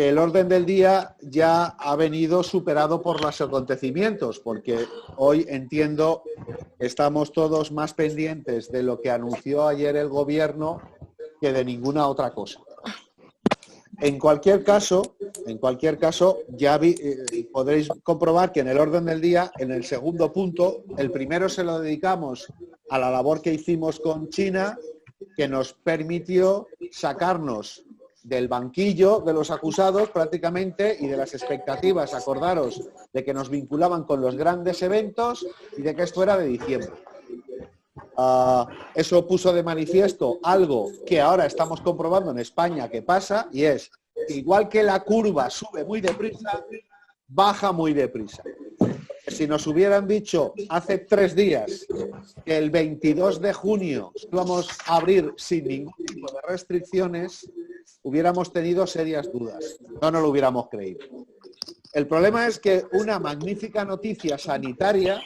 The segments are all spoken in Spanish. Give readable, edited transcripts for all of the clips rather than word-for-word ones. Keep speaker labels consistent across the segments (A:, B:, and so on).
A: el orden del día ya ha venido superado por los acontecimientos, porque hoy entiendo estamos todos más pendientes de lo que anunció ayer el gobierno que de ninguna otra cosa. En cualquier caso, ya podréis comprobar que en el orden del día, en el segundo punto, el primero se lo dedicamos a la labor que hicimos con China, que nos permitió sacarnos del banquillo de los acusados prácticamente y de las expectativas, acordaros, de que nos vinculaban con los grandes eventos y de que esto era de diciembre. Eso puso de manifiesto algo que ahora estamos comprobando en España que pasa, y es que igual que la curva sube muy deprisa, baja muy deprisa. Si nos hubieran dicho hace 3 días que el 22 de junio íbamos a abrir sin ningún tipo de restricciones, hubiéramos tenido serias dudas. No nos lo hubiéramos creído. El problema es que una magnífica noticia sanitaria,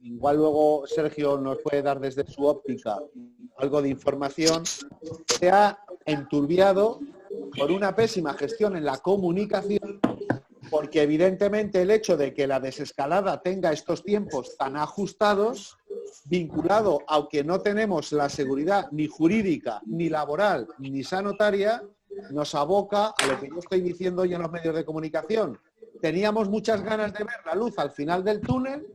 A: igual luego Sergio nos puede dar desde su óptica algo de información, se ha enturbiado por una pésima gestión en la comunicación, porque evidentemente el hecho de que la desescalada tenga estos tiempos tan ajustados, vinculado a que no tenemos la seguridad ni jurídica, ni laboral, ni sanitaria, nos aboca a lo que yo estoy diciendo hoy en los medios de comunicación. Teníamos muchas ganas de ver la luz al final del túnel.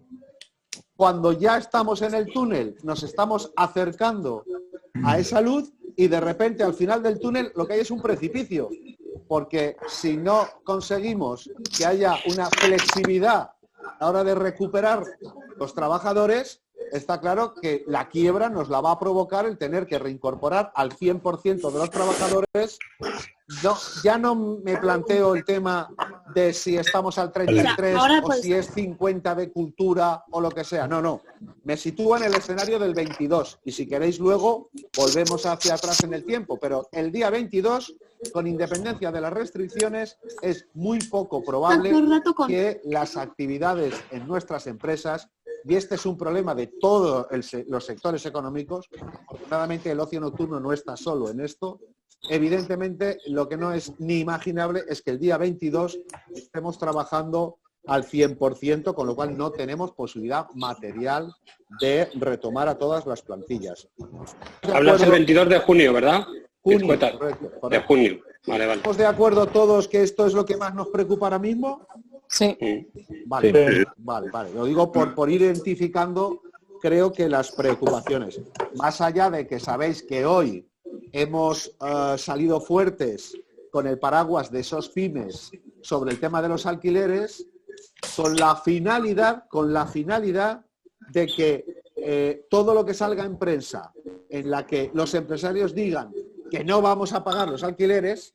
A: Cuando ya estamos en el túnel, nos estamos acercando a esa luz y de repente al final del túnel lo que hay es un precipicio. Porque si no conseguimos que haya una flexibilidad a la hora de recuperar los trabajadores, está claro que la quiebra nos la va a provocar el tener que reincorporar al 100% de los trabajadores. No, ya no me planteo el tema de si estamos al 33 o si es 50 de cultura o lo que sea. No, no. Me sitúo en el escenario del 22 y si queréis luego volvemos hacia atrás en el tiempo. Pero el día 22, con independencia de las restricciones, es muy poco probable que las actividades en nuestras empresas, y este es un problema de todos los sectores económicos, afortunadamente el ocio nocturno no está solo en esto. Evidentemente, lo que no es ni imaginable es que el día 22 estemos trabajando al 100%, con lo cual no tenemos posibilidad material de retomar a todas las plantillas.
B: Hablas del 22 de junio, ¿verdad?
A: Junio, correcto.
B: De junio. Vale, vale.
A: ¿Estamos de acuerdo todos que esto es lo que más nos preocupa ahora mismo?
C: Sí.
A: Vale. Lo digo por ir identificando, creo que las preocupaciones. Más allá de que sabéis que hoy hemos salido fuertes con el paraguas de esos pymes sobre el tema de los alquileres, con la finalidad de que todo lo que salga en prensa en la que los empresarios digan que no vamos a pagar los alquileres,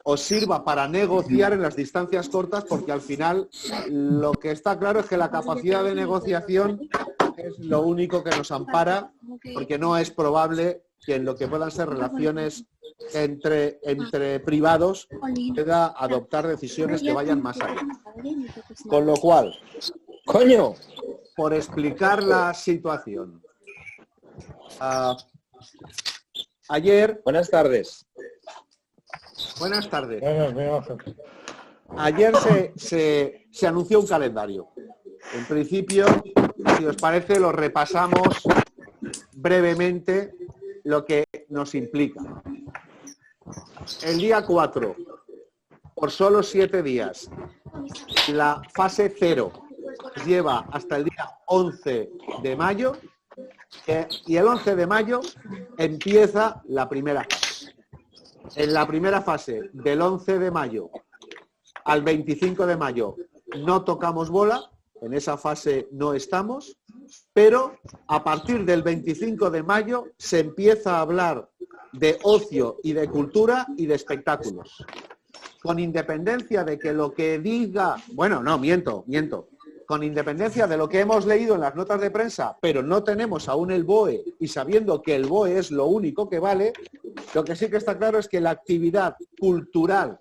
A: os sirva para negociar en las distancias cortas, porque al final lo que está claro es que la capacidad de negociación es lo único que nos ampara, porque no es probable que en lo que puedan ser relaciones entre privados pueda adoptar decisiones que vayan más allá. Con lo cual, por explicar la situación, ayer...
D: Buenas tardes.
A: Buenas tardes. Ayer se anunció un calendario. En principio, si os parece, lo repasamos brevemente lo que nos implica. El día 4, por solo 7 días, la fase 0 lleva hasta el día 11 de mayo y el 11 de mayo empieza la primera fase. En la primera fase, del 11 de mayo al 25 de mayo, no tocamos bola, en esa fase no estamos, pero a partir del 25 de mayo se empieza a hablar de ocio y de cultura y de espectáculos. Con independencia de que lo que diga... Bueno, no, miento. Con independencia de lo que hemos leído en las notas de prensa, pero no tenemos aún el BOE, y sabiendo que el BOE es lo único que vale, lo que sí que está claro es que la actividad cultural,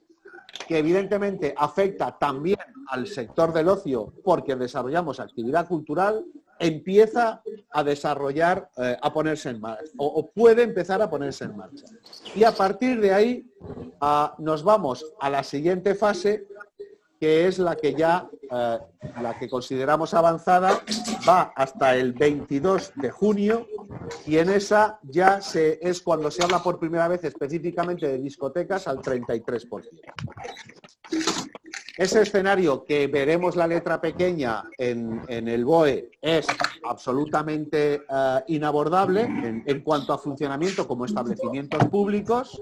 A: que evidentemente afecta también al sector del ocio, porque desarrollamos actividad cultural, empieza a desarrollar, a ponerse en marcha, o puede empezar a ponerse en marcha. Y a partir de ahí nos vamos a la siguiente fase, que es la que ya, la que consideramos avanzada, va hasta el 22 de junio, y en esa ya es cuando se habla por primera vez específicamente de discotecas al 33%. Ese escenario que veremos la letra pequeña en el BOE es absolutamente inabordable en cuanto a funcionamiento como establecimientos públicos,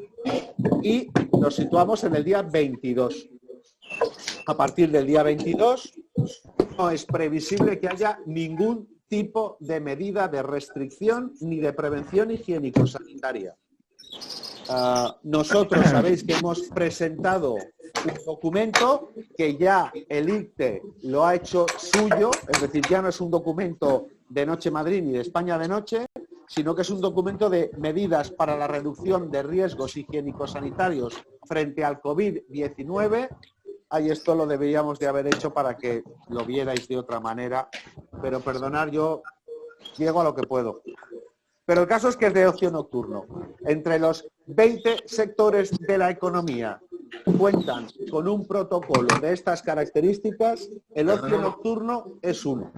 A: y nos situamos en el día 22. A partir del día 22 no es previsible que haya ningún tipo de medida de restricción ni de prevención higiénico-sanitaria. Nosotros sabéis que hemos presentado un documento que ya el ICTE lo ha hecho suyo, es decir, ya no es un documento de Noche Madrid ni de España de Noche, sino que es un documento de medidas para la reducción de riesgos higiénico-sanitarios frente al COVID-19. Ahí esto lo deberíamos de haber hecho para que lo vierais de otra manera, pero perdonad, yo llego a lo que puedo. Pero el caso es que es de ocio nocturno. Entre los 20 sectores de la economía cuentan con un protocolo de estas características, el ocio nocturno es uno.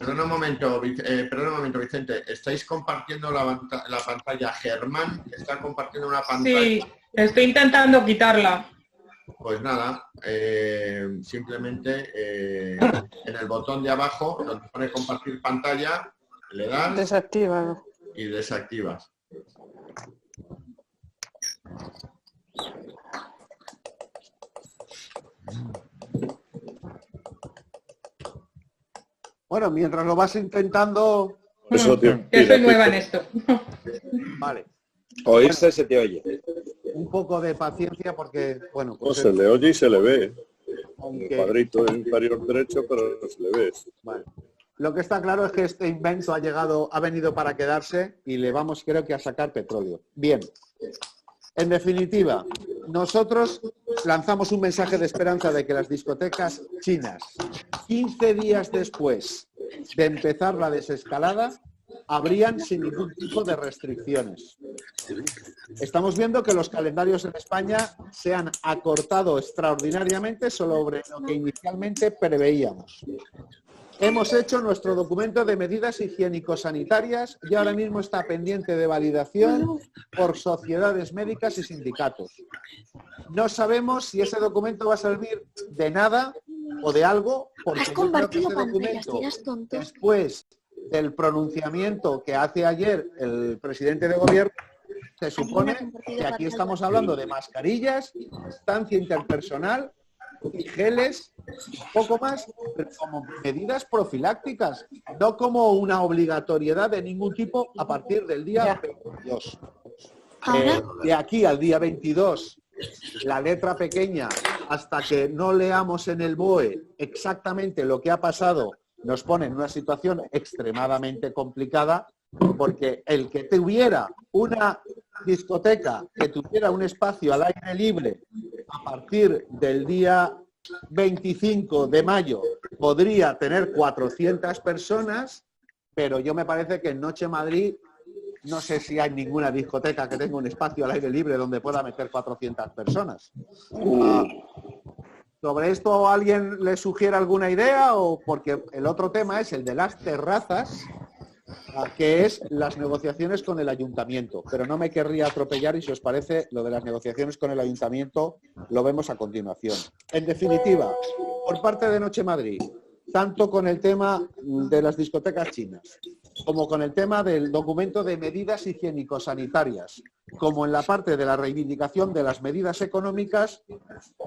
C: Perdona un momento, Vicente. ¿Estáis compartiendo la pantalla? Germán está compartiendo una pantalla.
D: Sí, estoy intentando quitarla.
C: Pues nada, simplemente en el botón de abajo, donde pone compartir pantalla, le das...
E: Desactiva.
C: Y desactivas.
A: Bueno, mientras lo vas intentando...
D: Eso, tío. Yo soy nueva en esto.
A: Vale.
F: Oírse se te oye.
A: Un poco de paciencia porque, bueno...
F: Pues se le oye y se le ve.
A: Aunque...
F: El cuadrito inferior derecho, pero no se le ve.
A: Vale. Lo que está claro es que este invento ha venido para quedarse y le vamos, creo que, a sacar petróleo. Bien. En definitiva, nosotros lanzamos un mensaje de esperanza de que las discotecas chinas, 15 días después de empezar la desescalada, abrían sin ningún tipo de restricciones. Estamos viendo que los calendarios en España se han acortado extraordinariamente sobre lo que inicialmente preveíamos. Hemos hecho nuestro documento de medidas higiénico-sanitarias y ahora mismo está pendiente de validación por sociedades médicas y sindicatos. No sabemos si ese documento va a servir de nada o de algo, porque yo creo que ese documento, después del pronunciamiento que hace ayer el presidente de gobierno, se supone que aquí estamos hablando de mascarillas, distancia interpersonal y geles, poco más, pero como medidas profilácticas, no como una obligatoriedad de ningún tipo a partir del día 22. De aquí al día 22, la letra pequeña, hasta que no leamos en el BOE exactamente lo que ha pasado, nos pone en una situación extremadamente complicada, porque el que tuviera una discoteca, que tuviera un espacio al aire libre a partir del día 25 de mayo, podría tener 400 personas, pero yo me parece que en Noche Madrid no sé si hay ninguna discoteca que tenga un espacio al aire libre donde pueda meter 400 personas. ¿Sobre esto alguien le sugiere alguna idea? O porque el otro tema es el de las terrazas, que es las negociaciones con el ayuntamiento. Pero no me querría atropellar y si os parece, lo de las negociaciones con el ayuntamiento lo vemos a continuación. En definitiva, por parte de Noche Madrid, tanto con el tema de las discotecas chinas, como con el tema del documento de medidas higiénico-sanitarias, como en la parte de la reivindicación de las medidas económicas,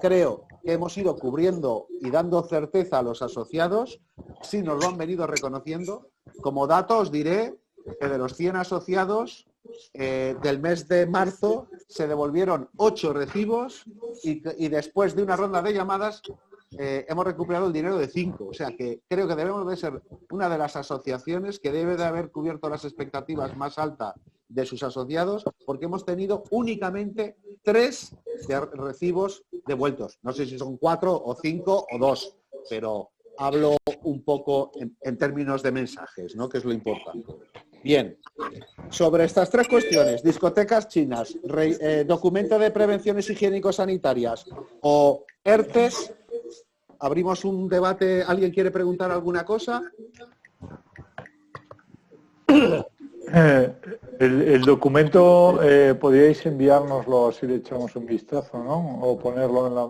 A: creo que hemos ido cubriendo y dando certeza a los asociados, si nos lo han venido reconociendo. Como dato os diré que de los 100 asociados del mes de marzo se devolvieron 8 recibos y después de una ronda de llamadas hemos recuperado el dinero de 5. O sea que creo que debemos de ser una de las asociaciones que debe de haber cubierto las expectativas más altas de sus asociados, porque hemos tenido únicamente 3 recibos devueltos. No sé si son 4 o 5 o 2, pero hablo un poco en términos de mensajes, ¿no? Que es lo importante. Bien, sobre estas tres cuestiones, discotecas chinas, documento de prevenciones higiénico-sanitarias o ERTES, abrimos un debate. ¿Alguien quiere preguntar alguna cosa?
E: El documento, podríais enviárnoslo si le echamos un vistazo, ¿no? O ponerlo en la...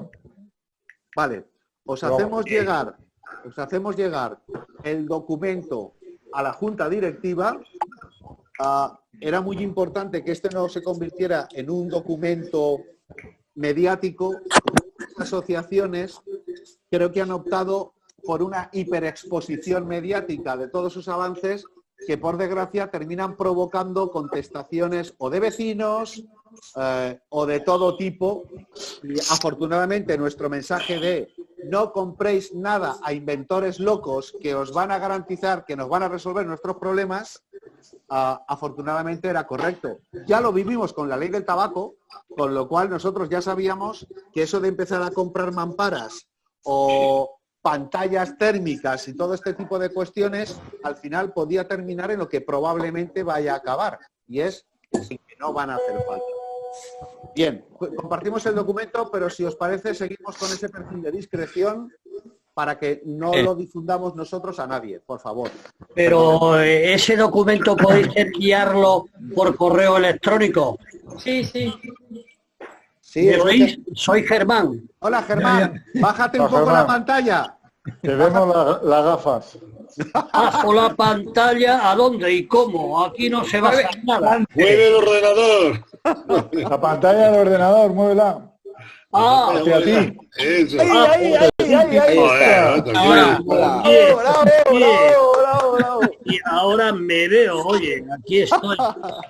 A: Vale, os hacemos llegar el documento a la Junta Directiva. Era muy importante que este no se convirtiera en un documento mediático. Las asociaciones creo que han optado por una hiperexposición mediática de todos sus avances que, por desgracia, terminan provocando contestaciones o de vecinos o de todo tipo. Y, afortunadamente, nuestro mensaje de no compréis nada a inventores locos que os van a garantizar que nos van a resolver nuestros problemas, afortunadamente era correcto. Ya lo vivimos con la ley del tabaco, con lo cual nosotros ya sabíamos que eso de empezar a comprar mamparas o pantallas térmicas y todo este tipo de cuestiones, al final podía terminar en lo que probablemente vaya a acabar, y es en que no van a hacer falta. Bien, compartimos el documento, pero si os parece, seguimos con ese perfil de discreción para que no lo difundamos nosotros a nadie, por favor.
G: Pero ese documento podéis enviarlo por correo electrónico.
D: Sí, sí.
A: Sí,
G: ¿Me oís? Soy Germán.
A: Hola, Germán. Bájate un poco
E: Germán.
A: la pantalla.
E: Que vemos las gafas.
G: Bajo la pantalla, ¿a dónde y cómo? Aquí no se va a hacer nada.
F: ¡Mueve el ordenador!
E: La pantalla del ordenador, muévela.
G: Ah,
E: Hacia ti.
F: Eso.
A: Ahí está.
G: ahora,
A: Bravo, bravo, bravo.
G: y ahora me veo, oye, aquí estoy.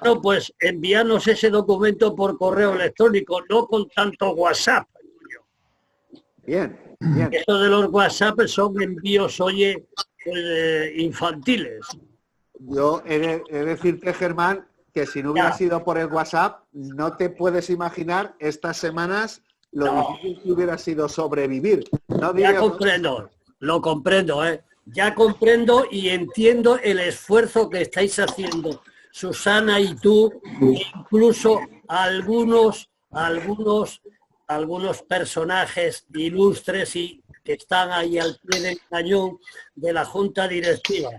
G: No, pues envíanos ese documento por correo electrónico, no con tanto WhatsApp.
A: Bien, bien.
G: Eso de los WhatsApp son envíos, oye, infantiles.
A: Yo he de decirte, Germán, que si no hubiera sido por el WhatsApp, no te puedes imaginar estas semanas lo difícil que hubiera sido sobrevivir. No
G: Ya
A: diría-
G: comprendo, lo comprendo, ya comprendo y entiendo el esfuerzo que estáis haciendo, Susana y tú, e incluso algunos personajes ilustres y que están ahí al pie del cañón de la Junta Directiva.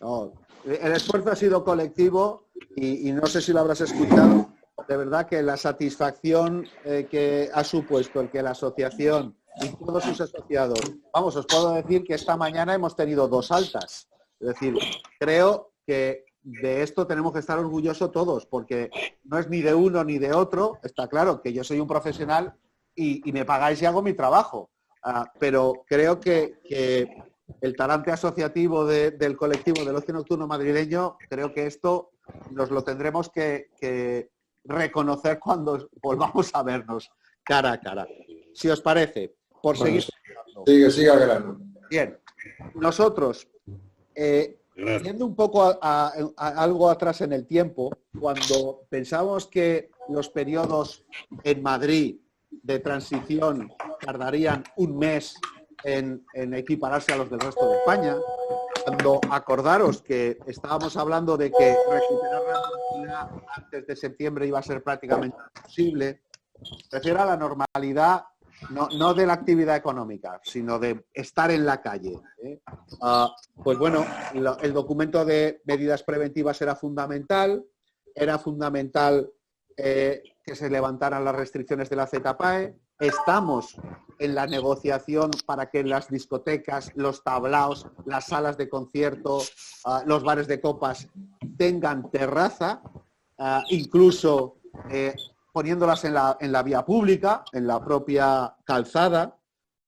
A: No, el esfuerzo ha sido colectivo y no sé si lo habrás escuchado. De verdad que la satisfacción que ha supuesto el que la asociación y todos sus asociados, vamos, os puedo decir que esta mañana hemos tenido 2 altas. Es decir, creo que de esto tenemos que estar orgullosos todos, porque no es ni de uno ni de otro. Está claro que yo soy un profesional y me pagáis y hago mi trabajo. Pero creo que el talante asociativo del colectivo del ocio nocturno madrileño, creo que esto nos lo tendremos que reconocer cuando volvamos a vernos cara a cara. Si os parece, por seguir.
C: Sigue al grano.
A: Bien, nosotros, yendo un poco a algo atrás en el tiempo, cuando pensamos que los periodos en Madrid de transición tardarían un mes en equipararse a los del resto de España, cuando acordaros que estábamos hablando de que recuperar la normalidad antes de septiembre iba a ser prácticamente imposible, refiero a la normalidad no de la actividad económica, sino de estar en la calle. Pues bueno, el documento de medidas preventivas era fundamental que se levantaran las restricciones de la ZPAE. Estamos en la negociación para que las discotecas, los tablaos, las salas de concierto, los bares de copas tengan terraza, incluso poniéndolas en la vía pública, en la propia calzada.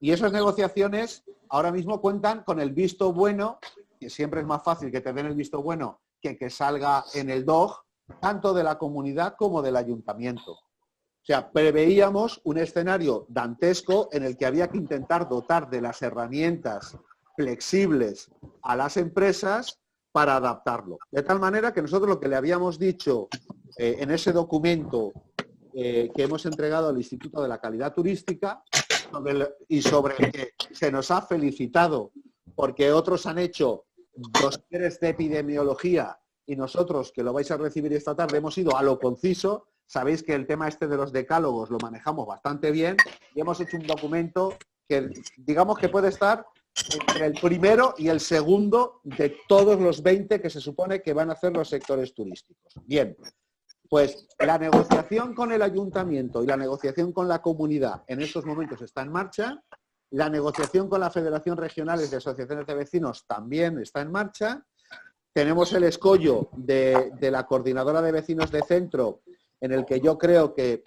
A: Y esas negociaciones ahora mismo cuentan con el visto bueno, que siempre es más fácil que te den el visto bueno que salga en el DOG, tanto de la comunidad como del ayuntamiento. O sea, preveíamos un escenario dantesco en el que había que intentar dotar de las herramientas flexibles a las empresas para adaptarlo. De tal manera que nosotros lo que le habíamos dicho en ese documento que hemos entregado al Instituto de la Calidad Turística y sobre el que se nos ha felicitado porque otros han hecho dosieres de epidemiología y nosotros, que lo vais a recibir esta tarde, hemos ido a lo conciso. Sabéis que el tema este de los decálogos lo manejamos bastante bien y hemos hecho un documento que digamos que puede estar entre el primero y el segundo de todos los 20 que se supone que van a hacer los sectores turísticos. Bien, pues la negociación con el ayuntamiento y la negociación con la comunidad en estos momentos está en marcha. La negociación con la Federación Regionales de Asociaciones de Vecinos también está en marcha. Tenemos el escollo de la Coordinadora de Vecinos de Centro, en el que yo creo que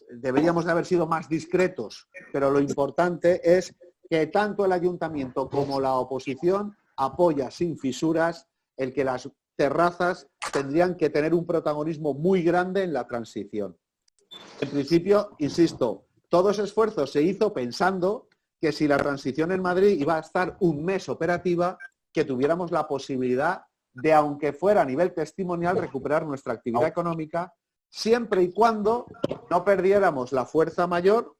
A: deberíamos de haber sido más discretos, pero lo importante es que tanto el ayuntamiento como la oposición apoya sin fisuras el que las terrazas tendrían que tener un protagonismo muy grande en la transición. En principio, insisto, todo ese esfuerzo se hizo pensando que si la transición en Madrid iba a estar un mes operativa, que tuviéramos la posibilidad de, aunque fuera a nivel testimonial, recuperar nuestra actividad económica, siempre y cuando no perdiéramos la fuerza mayor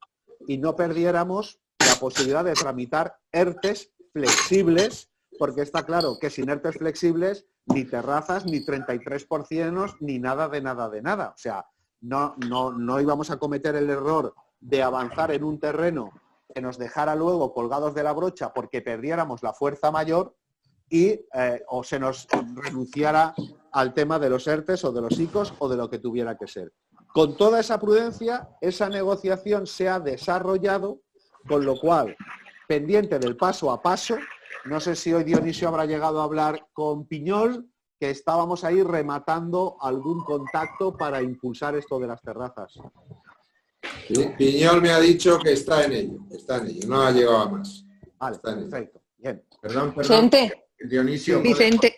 A: y no perdiéramos la posibilidad de tramitar ERTES flexibles, porque está claro que sin ERTES flexibles ni terrazas, ni 33%, ni nada de nada de nada. O sea, no íbamos a cometer el error de avanzar en un terreno que nos dejara luego colgados de la brocha porque perdiéramos la fuerza mayor y o se nos renunciara al tema de los ERTES o de los ICOs o de lo que tuviera que ser. Con toda esa prudencia, esa negociación se ha desarrollado, con lo cual, pendiente del paso a paso, no sé si hoy Dionisio habrá llegado a hablar con Piñol, que estábamos ahí rematando algún contacto para impulsar esto de las terrazas.
H: Piñol me ha dicho que está en ello, no ha llegado a más.
A: Vale, perfecto. Bien.
C: Perdón.
I: Vicente.
C: Dionisio,
I: Vicente.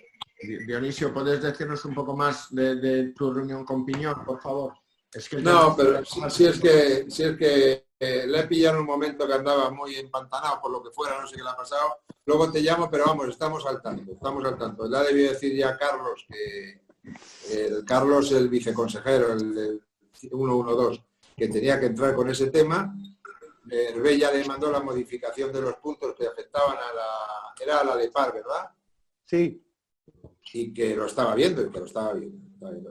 C: Dionisio, ¿puedes decirnos un poco más de tu reunión con Piñol, por favor? Es que
H: no, pero si es que le he pillado en un momento que andaba muy empantanado por lo que fuera, no sé qué le ha pasado. Luego te llamo, pero vamos, estamos al tanto. Le ha debido decir ya Carlos, Carlos, el viceconsejero, el 112, que tenía que entrar con ese tema. Herbella le mandó la modificación de los puntos que afectaban a la LEPAR, ¿verdad?
A: Sí.
H: Y que lo estaba viendo,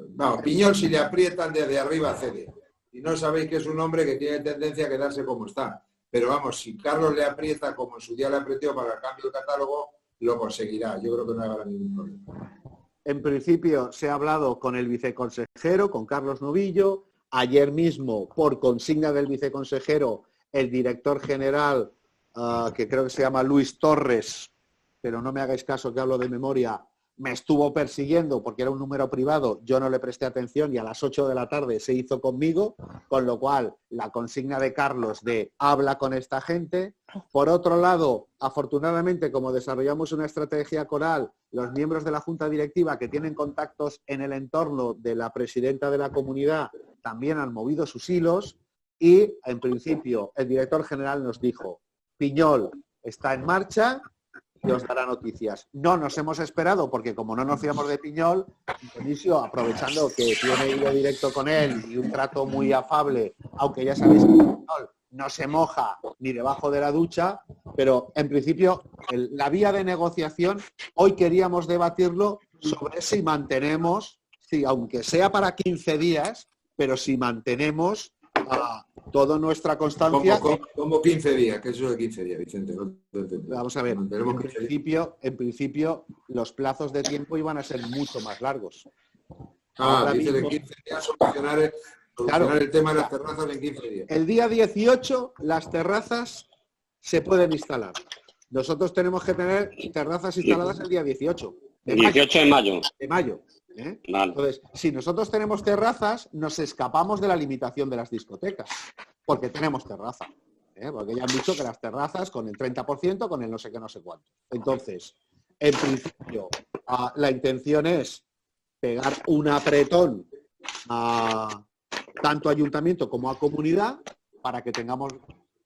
H: Vamos, Piñol, si le aprietan desde arriba, cede. Y no sabéis que es un hombre que tiene tendencia a quedarse como está. Pero vamos, si Carlos le aprieta como en su día le apretó para el cambio de catálogo, lo conseguirá. Yo creo que no habrá ningún problema.
A: En principio se ha hablado con el viceconsejero, con Carlos Novillo. Ayer mismo, por consigna del viceconsejero, el director general, que creo que se llama Luis Torres, pero no me hagáis caso que hablo de memoria, me estuvo persiguiendo porque era un número privado, yo no le presté atención y a las 8 de la tarde se hizo conmigo, con lo cual la consigna de Carlos de habla con esta gente. Por otro lado, afortunadamente, como desarrollamos una estrategia coral, los miembros de la Junta Directiva que tienen contactos en el entorno de la presidenta de la comunidad también han movido sus hilos y, en principio, el director general nos dijo, Piñol está en marcha y os dará noticias. No nos hemos esperado, porque como no nos fiamos de Piñol, Dionisio, aprovechando que tiene hilo directo con él y un trato muy afable, aunque ya sabéis que Piñol no se moja ni debajo de la ducha, pero en principio la vía de negociación, hoy queríamos debatirlo sobre si mantenemos, aunque sea para 15 días, pero si mantenemos toda nuestra constancia.
H: ¿Cómo 15 días? ¿Qué es eso de 15 días, Vicente?
A: Vamos a ver, en principio los plazos de tiempo iban a ser mucho más largos.
H: Dice de 15 días solucionar el tema de las terrazas en 15 días.
A: El día 18 las terrazas se pueden instalar. Nosotros tenemos que tener terrazas instaladas el día 18.
B: El 18 de mayo.
A: De mayo. Vale. Entonces, si nosotros tenemos terrazas, nos escapamos de la limitación de las discotecas, porque tenemos terraza. Porque ya han dicho que las terrazas con el 30%, con el no sé qué, no sé cuánto. Entonces, en principio, la intención es pegar un apretón tanto a ayuntamiento como a comunidad para que tengamos,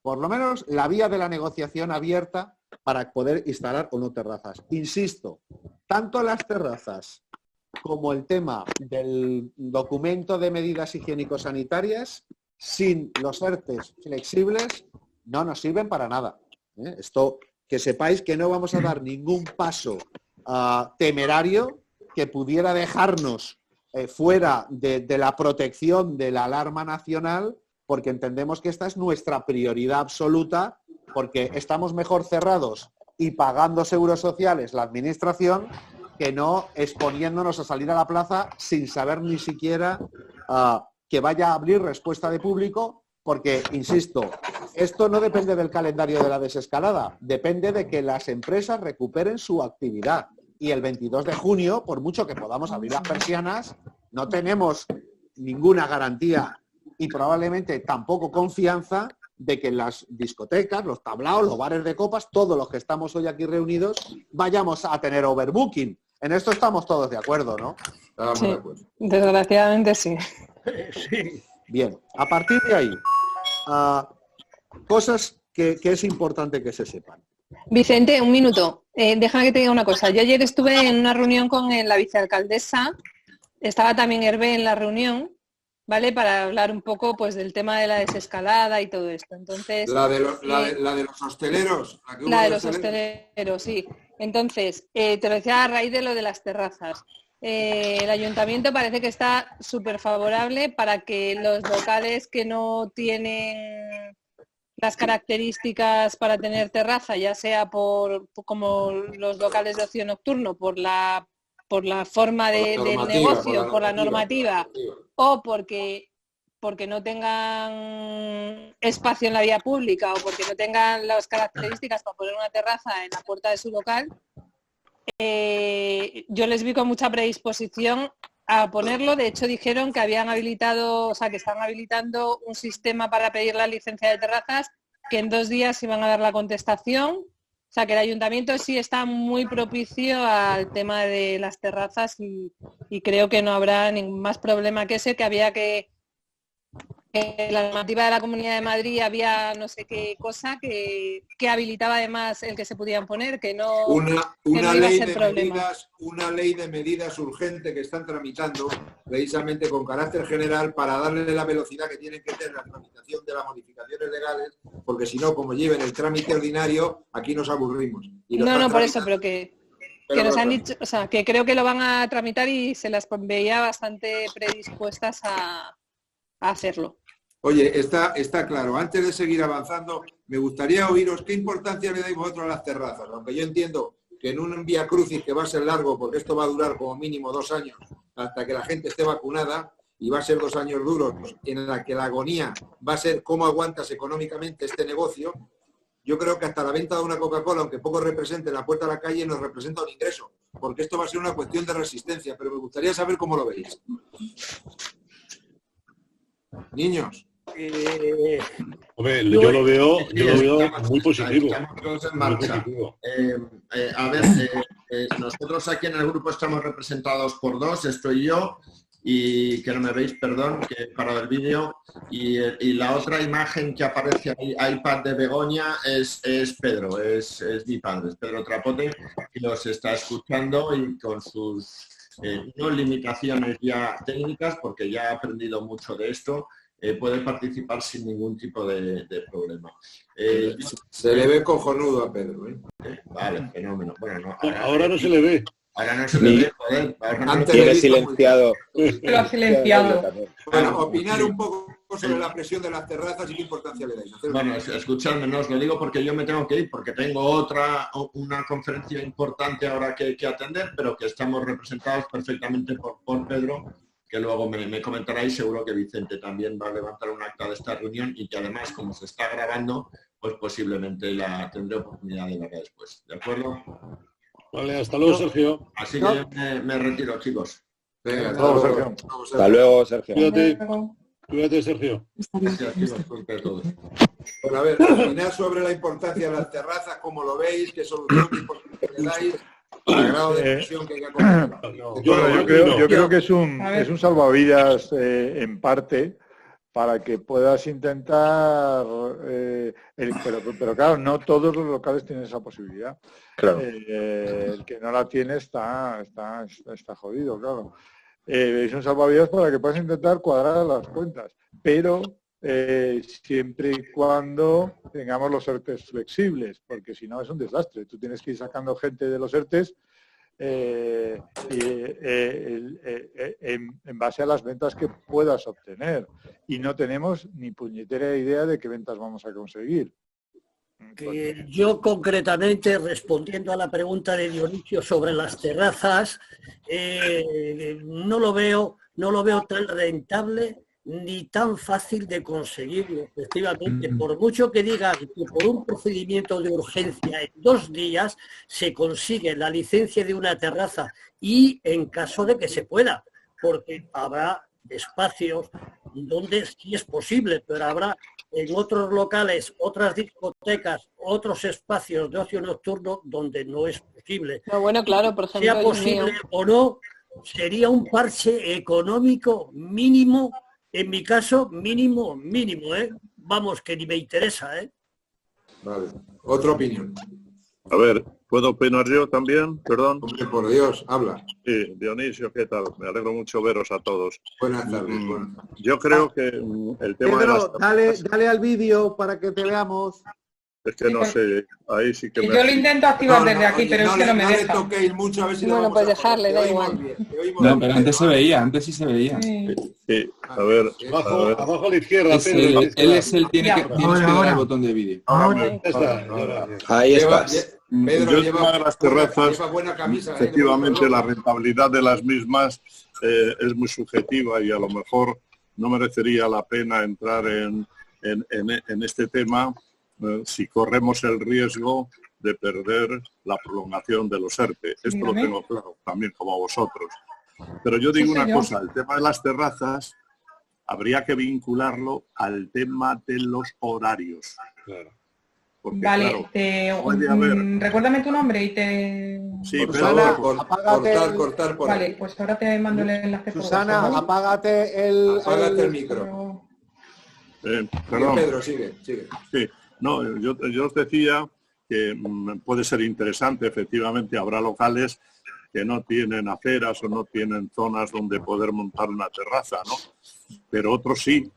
A: por lo menos, la vía de la negociación abierta para poder instalar o no terrazas. Insisto, tanto las terrazas como el tema del documento de medidas higiénico-sanitarias, sin los ERTES flexibles, no nos sirven para nada. Esto que sepáis que no vamos a dar ningún paso temerario que pudiera dejarnos fuera de la protección de la alarma nacional, porque entendemos que esta es nuestra prioridad absoluta, porque estamos mejor cerrados y pagando seguros sociales la administración que no exponiéndonos a salir a la plaza sin saber ni siquiera que vaya a abrir respuesta de público, porque, insisto, esto no depende del calendario de la desescalada, depende de que las empresas recuperen su actividad. Y el 22 de junio, por mucho que podamos abrir las persianas, no tenemos ninguna garantía y probablemente tampoco confianza de que las discotecas, los tablaos, los bares de copas, todos los que estamos hoy aquí reunidos, vayamos a tener overbooking. En esto estamos todos de acuerdo, ¿no?
H: Estamos
I: Sí,
H: de acuerdo.
I: desgraciadamente sí.
G: Sí.
A: Bien, a partir de ahí, cosas que es importante que se sepan.
I: Vicente, un minuto. Déjame que te diga una cosa. Yo ayer estuve en una reunión con la vicealcaldesa, estaba también Hervé en la reunión, ¿vale? Para hablar un poco pues del tema de la desescalada y todo esto. Entonces,
H: La de los hosteleros.
I: la de los hosteleros, sí. Entonces, te lo decía a raíz de lo de las terrazas. El ayuntamiento parece que está súper favorable para que los locales que no tienen las características para tener terraza, ya sea como los locales de ocio nocturno, por la forma del negocio, por la normativa, o porque no tengan espacio en la vía pública o porque no tengan las características para poner una terraza en la puerta de su local, yo les vi con mucha predisposición a ponerlo. De hecho, dijeron que habían habilitado, o sea, que están habilitando un sistema para pedir la licencia de terrazas, que en 2 días iban a dar la contestación. O sea, que el ayuntamiento sí está muy propicio al tema de las terrazas y creo que no habrá ningún más problema que ese, que había que la normativa de la Comunidad de Madrid había no sé qué cosa que habilitaba además el que se podían poner, que no,
H: una
I: iba a
H: ley
I: ser
H: de
I: problema.
H: medidas, una ley de medidas urgente que están tramitando precisamente con carácter general para darle la velocidad que tienen que tener la tramitación de las modificaciones legales, porque si no, como lleven el trámite ordinario, aquí nos aburrimos. Y lo
I: No,
H: están
I: por eso,
H: tramitando.
I: pero que nos han dicho, o sea, que creo que lo van a tramitar y se las veía bastante predispuestas a hacerlo.
H: Oye, está claro. Antes de seguir avanzando, me gustaría oíros qué importancia le dais vosotros a las terrazas, aunque yo entiendo que en un vía crucis que va a ser largo, porque esto va a durar como mínimo 2 años hasta que la gente esté vacunada, y va a ser 2 años duros en la que la agonía va a ser cómo aguantas económicamente este negocio. Yo creo que hasta la venta de una Coca-Cola, aunque poco represente en la puerta de la calle, nos representa un ingreso, porque esto va a ser una cuestión de resistencia, pero me gustaría saber cómo lo veis. Niños.
J: Hombre, yo lo veo muy positivo.
C: Estamos todos en marcha.
J: Muy positivo.
C: A ver, nosotros aquí en el grupo estamos representados por 2, estoy yo y que no me veis, perdón, que he parado el vídeo, y la otra imagen que aparece ahí, iPad de Begoña, es Pedro, es mi padre, es Pedro Trapote, que os está escuchando y con sus no limitaciones ya técnicas, porque ya ha aprendido mucho de esto, puede participar sin ningún tipo de problema.
H: Se le ve cojonudo a Pedro, ¿eh?
C: Vale, fenómeno. Bueno,
J: Ahora no se le ve.
C: Ahora no se le ve, joder.
H: Antes
F: Tiene
H: le he visto
F: silenciado.
D: Lo ha silenciado.
H: Bueno, opinar un poco sobre la presión de las terrazas y qué importancia le dais.
C: Bueno, escuchadme, no os lo digo porque yo me tengo que ir, porque tengo una conferencia importante ahora que atender, pero que estamos representados perfectamente por Pedro, que luego me comentará, y seguro que Vicente también va a levantar un acta de esta reunión, y que además, como se está grabando, pues posiblemente la tendré oportunidad de verla después. ¿De acuerdo?
J: Vale, hasta luego, Sergio.
C: Así que yo me retiro, chicos.
H: Venga,
E: Hasta luego, Sergio.
F: Hasta luego, Sergio.
J: Cuídate, Sergio.
C: Gracias, chicos, suerte a todos.
H: Bueno, a ver, opinar sobre la importancia de las terrazas, cómo lo veis, qué solución, qué importancia le dais, al grado de presión que hay que acompañar.
E: Yo creo que es un salvavidas en parte para que puedas intentar, pero claro, no todos los locales tienen esa posibilidad.
F: Claro.
E: El que no la tiene está jodido, claro. Es un salvavidas para que puedas intentar cuadrar las cuentas, pero siempre y cuando tengamos los ERTEs flexibles, porque si no es un desastre. Tú tienes que ir sacando gente de los ERTEs en base a las ventas que puedas obtener. Y no tenemos ni puñetera idea de qué ventas vamos a conseguir.
G: Yo concretamente, respondiendo a la pregunta de Dionisio sobre las terrazas, no lo veo tan rentable ni tan fácil de conseguirlo. Efectivamente, por mucho que digan que por un procedimiento de urgencia en 2 días se consigue la licencia de una terraza, y en caso de que se pueda, porque habrá espacios donde sí es posible, pero habrá en otros locales, otras discotecas, otros espacios de ocio nocturno donde no es posible.
I: No, bueno, claro, por ejemplo,
G: sea posible o no, sería un parche económico mínimo. En mi caso, mínimo, ¿eh? Vamos, que ni me interesa, ¿eh?
H: Vale. Otra opinión.
F: A ver, ¿puedo opinar yo también? Perdón.
H: Hombre, por Dios, habla.
F: Sí, Dionisio, ¿qué tal? Me alegro mucho veros a todos.
H: Buenas tardes.
F: Yo creo que el tema
A: Pedro,
F: de las...
A: dale al vídeo para que te veamos.
F: Es que no sé, ahí sí que...
D: Yo lo intento activar desde aquí, pero es que no me deja.
H: No le toquéis mucho, a ver si
I: bueno, pues dejarle, da igual.
K: No, pero antes se veía, antes sí se veía.
F: Sí, a ver.
J: Abajo a la izquierda.
K: Él es el tiene que dar el botón de vídeo.
F: Ahí está.
H: Pedro,
F: el tema de las terrazas, efectivamente la rentabilidad de las mismas es muy subjetiva y a lo mejor no merecería la pena entrar en este tema si corremos el riesgo de perder la prolongación de los ERTE. Esto lo tengo claro también como vosotros. Pero yo digo una cosa, el tema de las terrazas habría que vincularlo al tema de los horarios.
J: Claro.
D: Porque, vale, claro, recuérdame tu nombre y te...
F: Sí,
H: Susana, cortar por
D: vale,
H: ahí.
D: pues ahora te mando el enlace.
A: Susana, por apágate
H: el micro.
F: Perdón.
H: Pedro, sigue.
F: Sí, no, yo os decía que puede ser interesante, efectivamente, habrá locales que no tienen aceras o no tienen zonas donde poder montar una terraza, ¿no? Pero otros sí,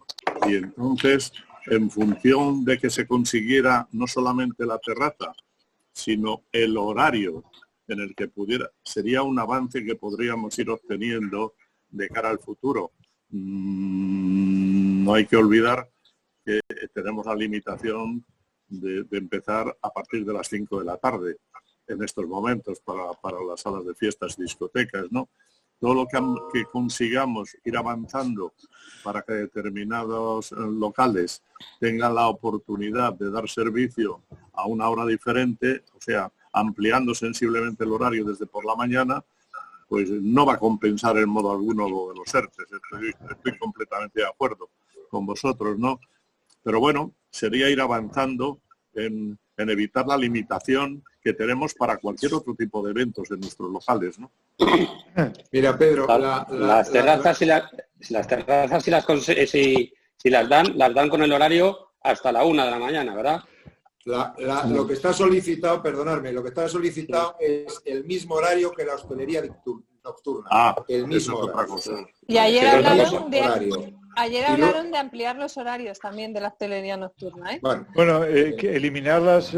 F: y entonces, en función de que se consiguiera no solamente la terraza, sino el horario en el que pudiera, sería un avance que podríamos ir obteniendo de cara al futuro. No hay que olvidar que tenemos la limitación de empezar a partir de las 5 de la tarde en estos momentos para las salas de fiestas y discotecas, ¿no? Todo lo que consigamos ir avanzando para que determinados locales tengan la oportunidad de dar servicio a una hora diferente, o sea, ampliando sensiblemente el horario desde por la mañana, pues no va a compensar en modo alguno lo de los ERTES. Estoy completamente de acuerdo con vosotros, ¿no? Pero bueno, sería ir avanzando en evitar la limitación que tenemos para cualquier otro tipo de eventos en nuestros locales, ¿no?
H: Mira, Pedro,
B: las terrazas si las dan con el horario hasta la 1 de la mañana, ¿verdad?
H: Lo que está solicitado, perdonadme, lo que está solicitado es el mismo horario que la hostelería nocturna. El mismo horario.
I: Y ayer hablaron de ampliar los horarios también de la hostelería nocturna, ¿eh?
E: Bueno, que eliminar las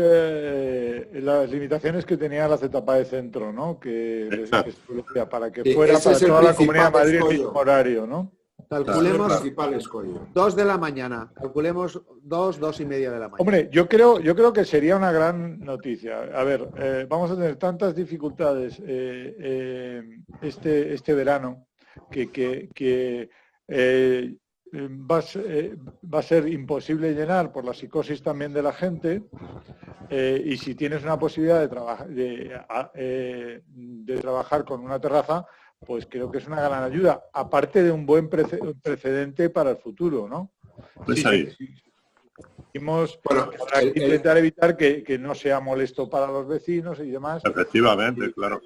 E: limitaciones que tenía la ZPA de centro, ¿no? Que establecía para que fuera para toda la Comunidad de Madrid el mismo horario, ¿no?
A: Calculemos 2 de la mañana. Calculemos 2:30 de la mañana.
E: Hombre, yo creo que sería una gran noticia. A ver, vamos a tener tantas dificultades este verano que va a ser imposible llenar por la psicosis también de la gente, y si tienes una posibilidad de trabajar con una terraza, pues creo que es una gran ayuda, aparte de un buen precedente para el futuro, ¿no?
F: Pues ahí.
E: Habrá que intentar evitar que no sea molesto para los vecinos y demás.
F: Efectivamente, claro.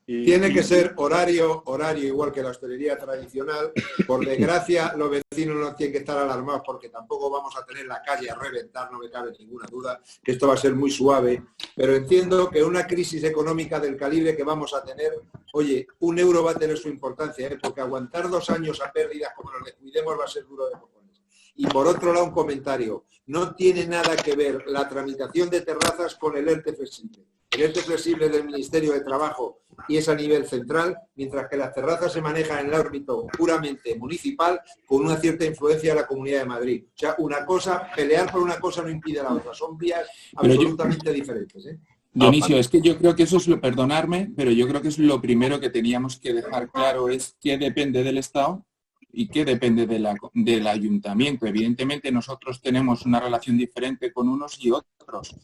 H: Tiene que ser horario igual que la hostelería tradicional. Por desgracia, los vecinos no tienen que estar alarmados porque tampoco vamos a tener la calle a reventar, no me cabe ninguna duda, que esto va a ser muy suave. Pero entiendo que una crisis económica del calibre que vamos a tener, oye, 1 euro va a tener su importancia, porque aguantar 2 años a pérdidas como nos descuidemos va a ser duro de cojones. Y por otro lado, un comentario. No tiene nada que ver la tramitación de terrazas con el ERTE flexible. El ERTE flexible del Ministerio de Trabajo y es a nivel central, mientras que las terrazas se manejan en el ámbito puramente municipal con una cierta influencia de la Comunidad de Madrid. O sea, una cosa, pelear por una cosa no impide la otra. Son vías absolutamente diferentes.
K: Dionisio, es que yo creo que eso es lo, perdonarme, pero yo creo que es lo primero que teníamos que dejar claro, es qué depende del Estado y qué depende del ayuntamiento. Evidentemente nosotros tenemos una relación diferente con unos y otros.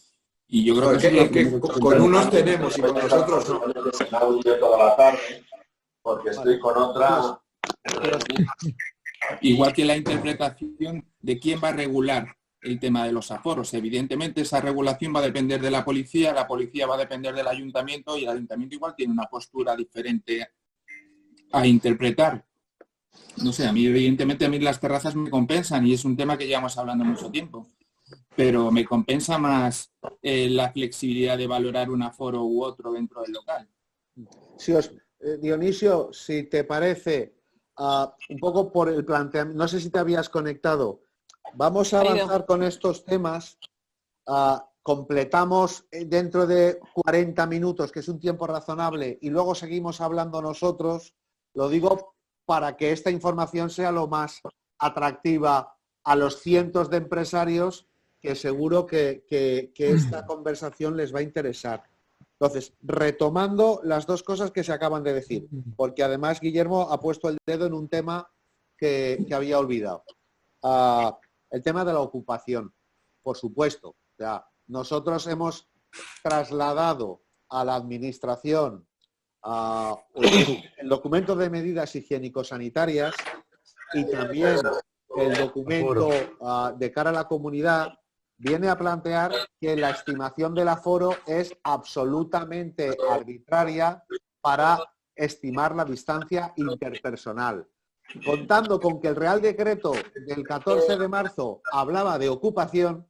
K: Y yo creo que
H: con unos tenemos y con nosotros no.
C: Toda la tarde, porque estoy con otra.
K: Igual que la interpretación de quién va a regular el tema de los aforos. Evidentemente esa regulación va a depender de la policía va a depender del ayuntamiento y el ayuntamiento igual tiene una postura diferente a interpretar. No sé, a mí evidentemente las terrazas me compensan y es un tema que llevamos hablando mucho tiempo, pero me compensa más la flexibilidad de valorar un aforo u otro dentro del local.
A: Sí, Dionisio, si te parece, un poco por el planteamiento, no sé si te habías conectado, vamos a avanzar con estos temas, completamos dentro de 40 minutos, que es un tiempo razonable, y luego seguimos hablando nosotros, lo digo para que esta información sea lo más atractiva a los cientos de empresarios que seguro que esta conversación les va a interesar. Entonces, retomando las dos cosas que se acaban de decir, porque además Guillermo ha puesto el dedo en un tema que había olvidado. El tema de la ocupación, por supuesto. O sea, nosotros hemos trasladado a la administración el documento de medidas higiénico-sanitarias y también el documento de cara a la comunidad viene a plantear que la estimación del aforo es absolutamente arbitraria para estimar la distancia interpersonal. Contando con que el Real Decreto del 14 de marzo hablaba de ocupación,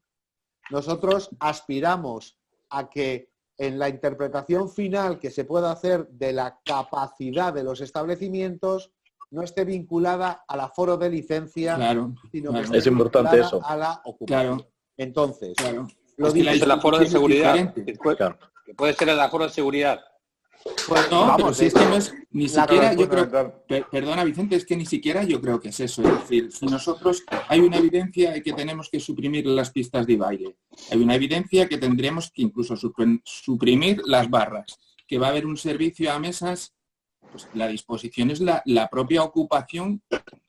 A: nosotros aspiramos a que en la interpretación final que se pueda hacer de la capacidad de los establecimientos no esté vinculada al aforo de licencia, sino que esté
L: es importante eso.
A: A la ocupación. Entonces,
B: lo dice el aforo de seguridad, que puede ser el aforo de seguridad.
K: Pues no, pero si es que no es ni siquiera, yo creo, perdona Vicente, es que ni siquiera yo creo que es eso. Es decir, si nosotros hay una evidencia de que tenemos que suprimir las pistas de baile, hay una evidencia que tendremos que incluso suprimir las barras, que va a haber un servicio a mesas, pues la disposición es la propia ocupación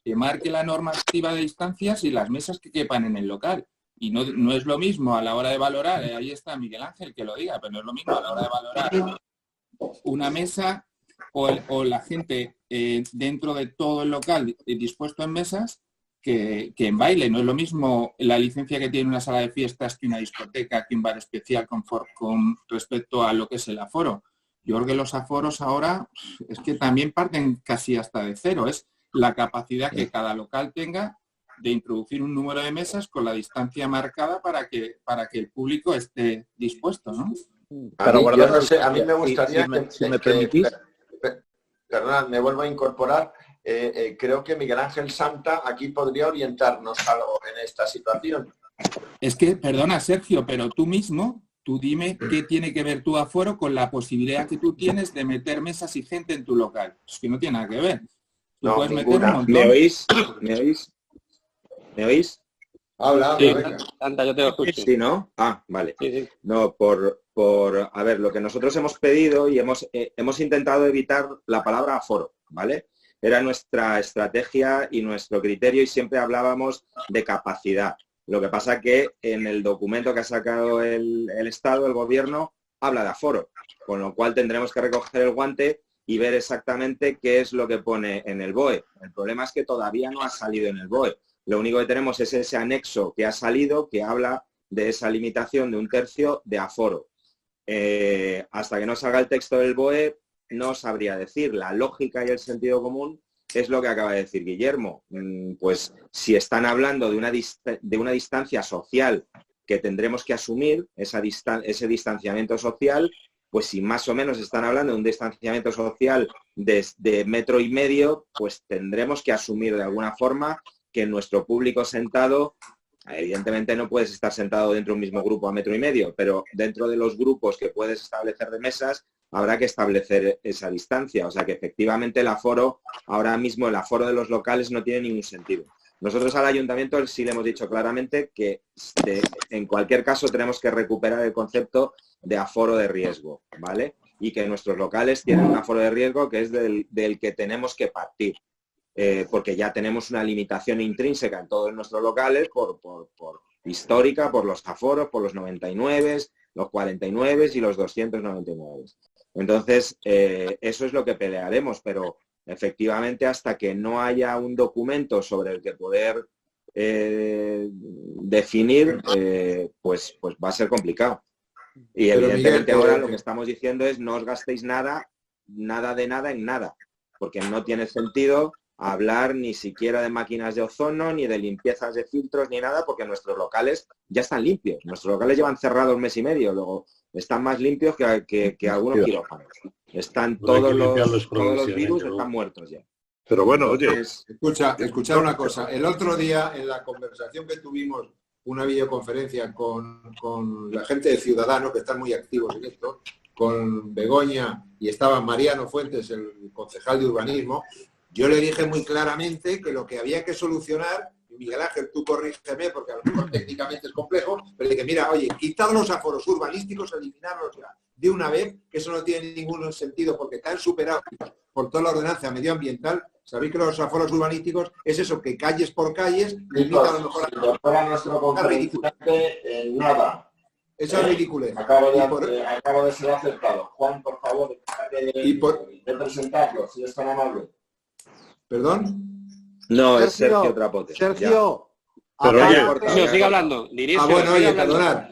K: que marque la normativa de distancias y las mesas que quepan en el local. Y no es lo mismo a la hora de valorar, ahí está Miguel Ángel que lo diga, pero no es lo mismo a la hora de valorar una mesa o la gente dentro de todo el local dispuesto en mesas que en baile. No es lo mismo la licencia que tiene una sala de fiestas que una discoteca, que un bar especial con respecto a lo que es el aforo. Yo creo que los aforos ahora es que también parten casi hasta de cero. Es la capacidad que cada local tenga de introducir un número de mesas con la distancia marcada para que el público esté dispuesto, ¿no?
C: A mí me gustaría
L: si me permitís.
C: Perdón, me vuelvo a incorporar. Creo que Miguel Ángel Santa aquí podría orientarnos algo en esta situación.
K: Es que, perdona Sergio, pero tú mismo, tú dime qué tiene que ver tu aforo con la posibilidad que tú tienes de meter mesas y gente en tu local. Es que no tiene nada que ver. Tú puedes meter un montón.
L: ¿Me oís? ¿Me oís? ¿Me oís?
H: Habla,
B: sí.
H: Venga.
B: Santa, yo te lo escucho.
L: Sí, ¿no? Ah, vale.
B: Sí.
L: No, a ver, lo que nosotros hemos pedido y hemos intentado evitar la palabra aforo, ¿vale? Era nuestra estrategia y nuestro criterio y siempre hablábamos de capacidad. Lo que pasa que en el documento que ha sacado el Estado, el Gobierno, habla de aforo, con lo cual tendremos que recoger el guante y ver exactamente qué es lo que pone en el BOE. El problema es que todavía no ha salido en el BOE. Lo único que tenemos es ese anexo que ha salido, que habla de esa limitación de 1/3 de aforo. Hasta que no salga el texto del BOE, no sabría decir. La lógica y el sentido común es lo que acaba de decir Guillermo. Pues si están hablando de una distancia social que tendremos que asumir, ese distanciamiento social, pues si más o menos están hablando de un distanciamiento social de 1,5 metros, pues tendremos que asumir de alguna forma que nuestro público sentado, evidentemente no puedes estar sentado dentro de un mismo grupo a 1,5 metros, pero dentro de los grupos que puedes establecer de mesas, habrá que establecer esa distancia. O sea que efectivamente el aforo, ahora mismo el aforo de los locales no tiene ningún sentido. Nosotros al ayuntamiento sí le hemos dicho claramente que en cualquier caso tenemos que recuperar el concepto de aforo de riesgo, ¿vale? Y que nuestros locales tienen un aforo de riesgo que es del que tenemos que partir, porque ya tenemos una limitación intrínseca en todos nuestros locales por histórica, por los aforos, por los 99, los 49 y los 299. Entonces, eso es lo que pelearemos, pero efectivamente hasta que no haya un documento sobre el que poder definir, pues va a ser complicado. Y
H: pero
L: evidentemente
H: Miguel,
L: ahora lo que estamos diciendo es no os gastéis nada de nada en nada, porque no tiene sentido hablar ni siquiera de máquinas de ozono, ni de limpiezas de filtros, ni nada, porque nuestros locales ya están limpios. Nuestros locales llevan cerrados 1 mes y medio, luego están más limpios que algunos quirófanos. Están todos los virus están muertos ya.
F: Pero bueno, oye...
H: Escucha una cosa. El otro día, en la conversación que tuvimos, una videoconferencia con la gente de Ciudadanos, que están muy activos en esto, con Begoña, y estaba Mariano Fuentes, el concejal de urbanismo, yo le dije muy claramente que lo que había que solucionar, y Miguel Ángel, tú corrígeme, porque a lo mejor técnicamente es complejo, pero dije, mira, oye, quitad los aforos urbanísticos, eliminarlos ya de una vez, que eso no tiene ningún sentido, porque están superados por toda la ordenanza medioambiental. Sabéis que los aforos urbanísticos es eso, que calles por calles, limita a lo mejor
C: a nuestro conferenciante nada.
H: Eso es ridículo.
C: Acabo de ser aceptado. Juan, por favor, de presentarlo, si es tan amable.
H: ¿Perdón?
L: No, es Sergio Trapote.
A: Sergio.
B: Pero oye, sigue hablando.
H: Bueno, oye, perdonad.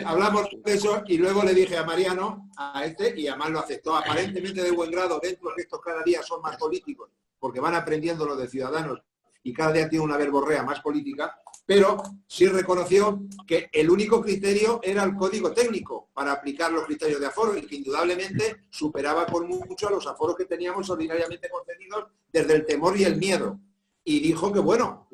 H: Hablamos de eso y luego le dije a Mariano, a este, y además lo aceptó aparentemente de buen grado, dentro de que estos cada día son más políticos, porque van aprendiendo lo de Ciudadanos y cada día tiene una verborrea más política, pero sí reconoció que el único criterio era el código técnico para aplicar los criterios de aforo y que indudablemente superaba por mucho a los aforos que teníamos ordinariamente concedidos desde el temor y el miedo. Y dijo que, bueno,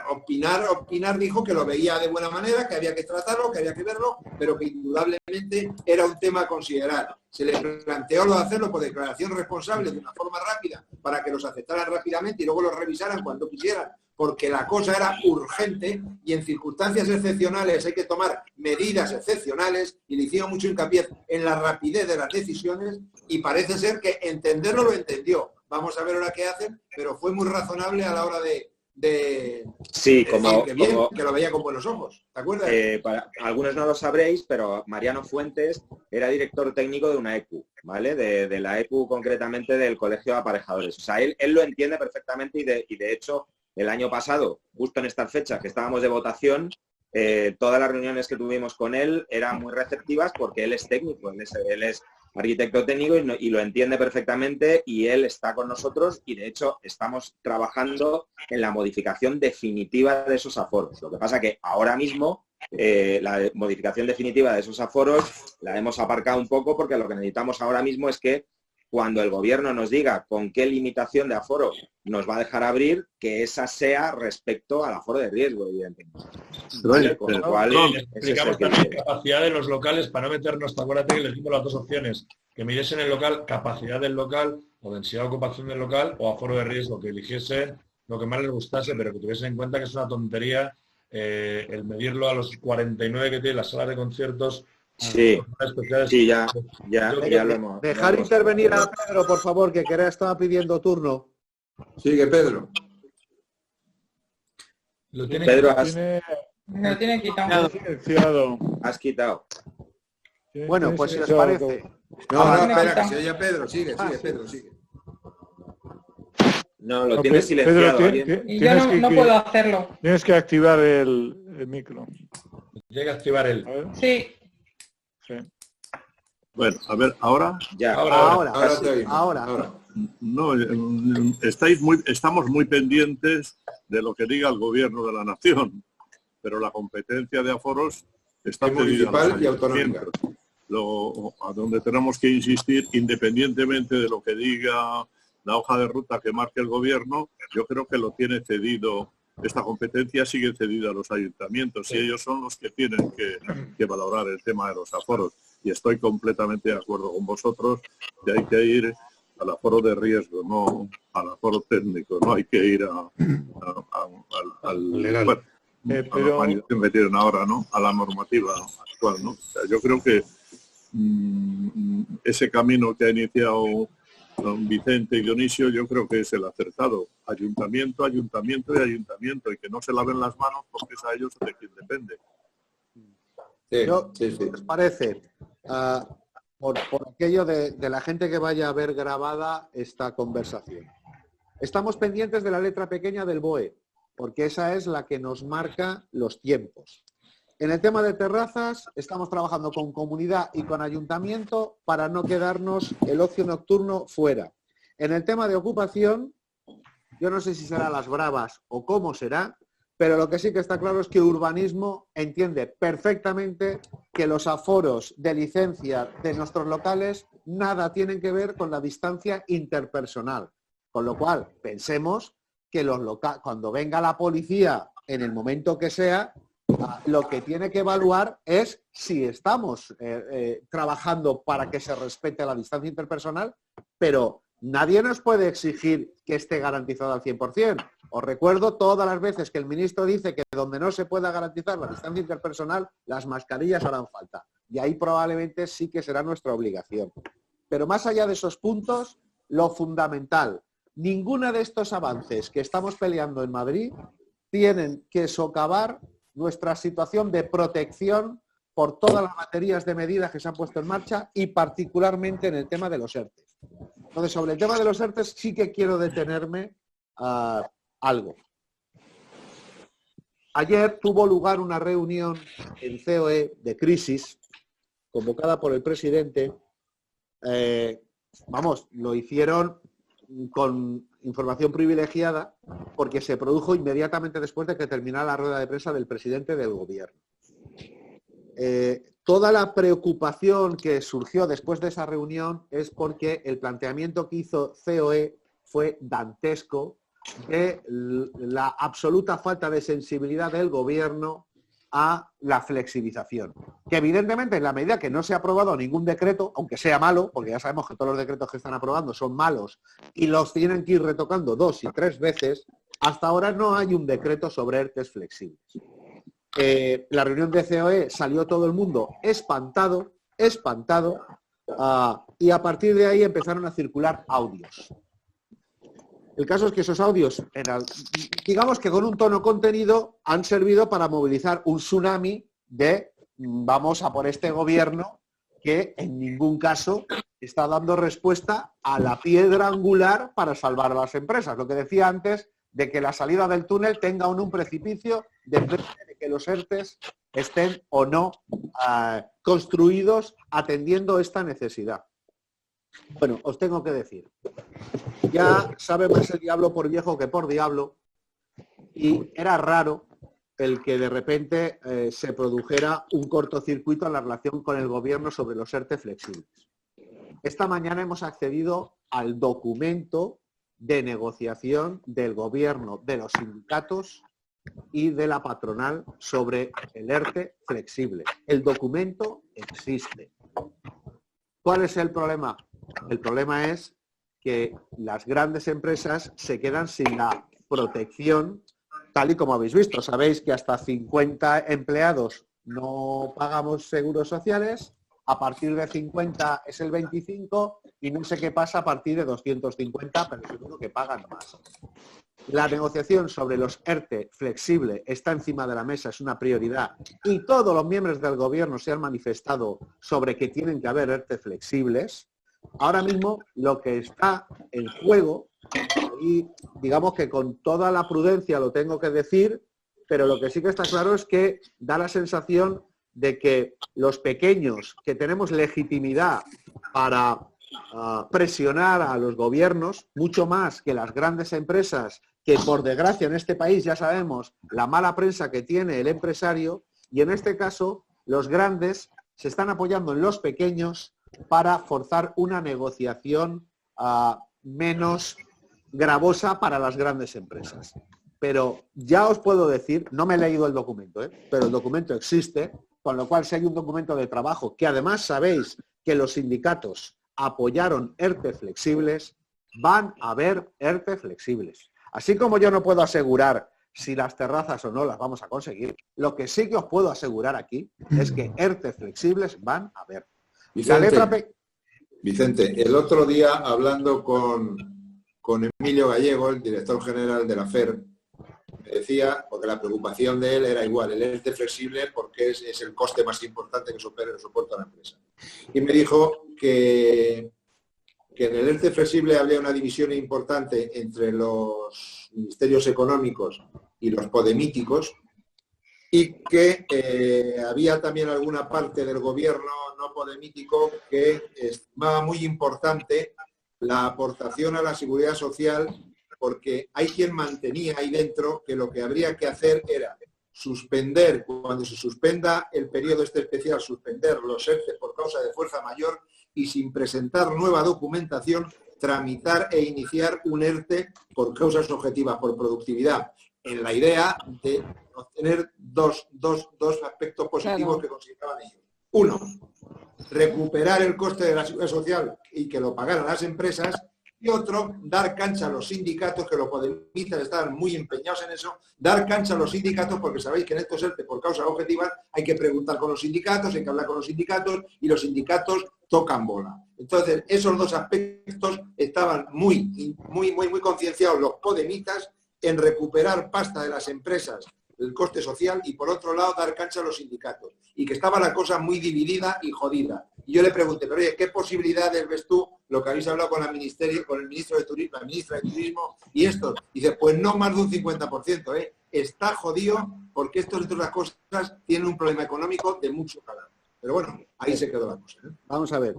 H: opinar dijo que lo veía de buena manera, que había que tratarlo, que había que verlo, pero que indudablemente era un tema a considerar. Se le planteó lo de hacerlo por declaración responsable de una forma rápida para que los aceptaran rápidamente y luego los revisaran cuando quisieran, porque la cosa era urgente y en circunstancias excepcionales hay que tomar medidas excepcionales y le hicieron mucho hincapié en la rapidez de las decisiones y parece ser que entenderlo lo entendió. Vamos a ver ahora qué hacen, pero fue muy razonable a la hora de
L: sí,
H: que lo veía con buenos ojos. ¿Te acuerdas?
L: Algunos no lo sabréis, pero Mariano Fuentes era director técnico de una ECU, ¿vale? De la ECU concretamente del Colegio de Aparejadores. O sea, él lo entiende perfectamente y de hecho el año pasado, justo en estas fechas que estábamos de votación, todas las reuniones que tuvimos con él eran muy receptivas porque él es técnico, él es arquitecto técnico y lo entiende perfectamente y él está con nosotros y de hecho estamos trabajando en la modificación definitiva de esos aforos. Lo que pasa que ahora mismo la modificación definitiva de esos aforos la hemos aparcado un poco porque lo que necesitamos ahora mismo es que cuando el gobierno nos diga con qué limitación de aforo nos va a dejar abrir, que esa sea respecto al aforo de riesgo, evidentemente.
M: Con lo cual, explicamos también capacidad de los locales para no meternos, acuérdate que les dimos las dos opciones, que midiesen el local, capacidad del local, o densidad de ocupación del local, o aforo de riesgo, que eligiesen lo que más les gustase, pero que tuviesen en cuenta que es una tontería el medirlo a los 49 que tiene las salas de conciertos.
L: Sí, ya lo hemos.
A: Dejar intervenir a Pedro, por favor, que estaba pidiendo turno.
H: Sigue, Pedro.
L: Pedro,
D: lo tiene quitado.
L: Has quitado.
A: Bueno, pues si os parece.
H: No, espera, que se oye Pedro. Sigue, Pedro, sigue.
L: No, lo tienes silenciado.
D: Y yo no puedo hacerlo.
E: Tienes que activar el micro.
M: Tiene que activar él.
D: Sí.
F: Bueno, a ver, ¿ahora?
L: Ya.
H: Ahora.
F: No, estamos muy pendientes de lo que diga el gobierno de la nación, pero la competencia de aforos está
H: municipal y autonómica.
F: Luego, a donde tenemos que insistir, independientemente de lo que diga la hoja de ruta que marque el gobierno, yo creo que lo tiene cedido esta competencia sigue cedida a los ayuntamientos y ellos son los que tienen que valorar el tema de los aforos. Y estoy completamente de acuerdo con vosotros que hay que ir al aforo de riesgo, no al aforo técnico, no hay que ir al legal. Bueno, a la que metieron ahora, ¿no? A la normativa actual, ¿no? O sea, yo creo que ese camino que ha iniciado don Vicente y Dionisio, yo creo que es el acertado. Ayuntamiento, ayuntamiento y ayuntamiento, y que no se laven las manos porque es a ellos de quien depende.
A: ¿Os parece? Por aquello de la gente que vaya a ver grabada esta conversación. Estamos pendientes de la letra pequeña del BOE, porque esa es la que nos marca los tiempos. En el tema de terrazas, estamos trabajando con comunidad y con ayuntamiento para no quedarnos el ocio nocturno fuera. En el tema de ocupación, yo no sé si será las bravas o cómo será, pero lo que sí que está claro es que urbanismo entiende perfectamente que los aforos de licencia de nuestros locales nada tienen que ver con la distancia interpersonal. Con lo cual, pensemos que cuando venga la policía, en el momento que sea, lo que tiene que evaluar es si estamos trabajando para que se respete la distancia interpersonal, pero nadie nos puede exigir que esté garantizado al 100%. Os recuerdo todas las veces que el ministro dice que donde no se pueda garantizar la distancia interpersonal, las mascarillas harán falta. Y ahí probablemente sí que será nuestra obligación. Pero más allá de esos puntos, lo fundamental, ninguno de estos avances que estamos peleando en Madrid tienen que socavar nuestra situación de protección por todas las baterías de medidas que se han puesto en marcha y particularmente en el tema de los ERTES. Entonces, sobre el tema de los ERTES sí que quiero detenerme a algo. Ayer tuvo lugar una reunión en COE de crisis convocada por el presidente. Lo hicieron con información privilegiada porque se produjo inmediatamente después de que terminara la rueda de prensa del presidente del gobierno. Toda la preocupación que surgió después de esa reunión es porque el planteamiento que hizo COE fue dantesco de la absoluta falta de sensibilidad del gobierno a la flexibilización. Que evidentemente en la medida que no se ha aprobado ningún decreto, aunque sea malo, porque ya sabemos que todos los decretos que están aprobando son malos y los tienen que ir retocando 2 y 3 veces, hasta ahora no hay un decreto sobre ERTES flexibles. La reunión de COE salió todo el mundo espantado, y a partir de ahí empezaron a circular audios. El caso es que esos audios, digamos que con un tono contenido, han servido para movilizar un tsunami de vamos a por este gobierno que en ningún caso está dando respuesta a la piedra angular para salvar a las empresas. Lo que decía antes de que la salida del túnel tenga un precipicio, depende de que los ERTES estén o no construidos atendiendo esta necesidad. Bueno, os tengo que decir, ya sabe más el diablo por viejo que por diablo, y era raro el que de repente se produjera un cortocircuito en la relación con el gobierno sobre los ERTE flexibles. Esta mañana hemos accedido al documento de negociación del gobierno, de los sindicatos y de la patronal sobre el ERTE flexible. El documento existe. ¿Cuál es el problema? El problema es que las grandes empresas se quedan sin la protección, tal y como habéis visto. Sabéis que hasta 50 empleados no pagamos seguros sociales, a partir de 50 es el 25 y no sé qué pasa a partir de 250, pero seguro que pagan más. La negociación sobre los ERTE flexible está encima de la mesa, es una prioridad, y todos los miembros del gobierno se han manifestado sobre que tienen que haber ERTE flexibles. Ahora mismo lo que está en juego, y digamos que con toda la prudencia lo tengo que decir, pero lo que sí que está claro es que da la sensación de que los pequeños, que tenemos legitimidad para presionar a los gobiernos, mucho más que las grandes empresas, que por desgracia en este país ya sabemos la mala prensa que tiene el empresario, y en este caso los grandes se están apoyando en los pequeños para forzar una negociación menos gravosa para las grandes empresas. Pero ya os puedo decir, no me he leído el documento, pero el documento existe, con lo cual si hay un documento de trabajo, que además sabéis que los sindicatos apoyaron ERTE flexibles, van a haber ERTE flexibles. Así como yo no puedo asegurar si las terrazas o no las vamos a conseguir, lo que sí que os puedo asegurar aquí es que ERTE flexibles van a haber.
H: Vicente, el otro día hablando con Emilio Gallego, el director general de la FER, me decía, porque la preocupación de él era igual, el ERTE flexible porque es el coste más importante que soporta la empresa. Y me dijo que en el ERTE flexible había una división importante entre los ministerios económicos y los podemíticos, y que había también alguna parte del gobierno no podemítico que estimaba muy importante la aportación a la seguridad social, porque hay quien mantenía ahí dentro que lo que habría que hacer era suspender, cuando se suspenda el periodo este especial, suspender los ERTE por causa de fuerza mayor y sin presentar nueva documentación, tramitar e iniciar un ERTE por causas objetivas, por productividad, en la idea de obtener dos aspectos positivos que consideraban ellos. Uno, recuperar el coste de la seguridad social y que lo pagaran las empresas, y otro, dar cancha a los sindicatos, que los podemitas estaban muy empeñados en eso, dar cancha a los sindicatos, porque sabéis que en estos ERTE por causas objetivas hay que preguntar con los sindicatos, hay que hablar con los sindicatos, y los sindicatos tocan bola. Entonces, esos dos aspectos estaban muy concienciados los podemitas en recuperar pasta de las empresas, el coste social, y por otro lado dar cancha a los sindicatos. Y que estaba la cosa muy dividida y jodida. Y yo le pregunté, pero oye, ¿qué posibilidades ves tú, lo que habéis hablado con el ministerio, con el ministro de Turismo, la ministra de Turismo y esto? Dice, pues no más de un 50%, Está jodido porque estos, entre otras cosas, tienen un problema económico de mucho calado. Pero bueno, ahí se quedó la cosa.
A: Vamos a ver,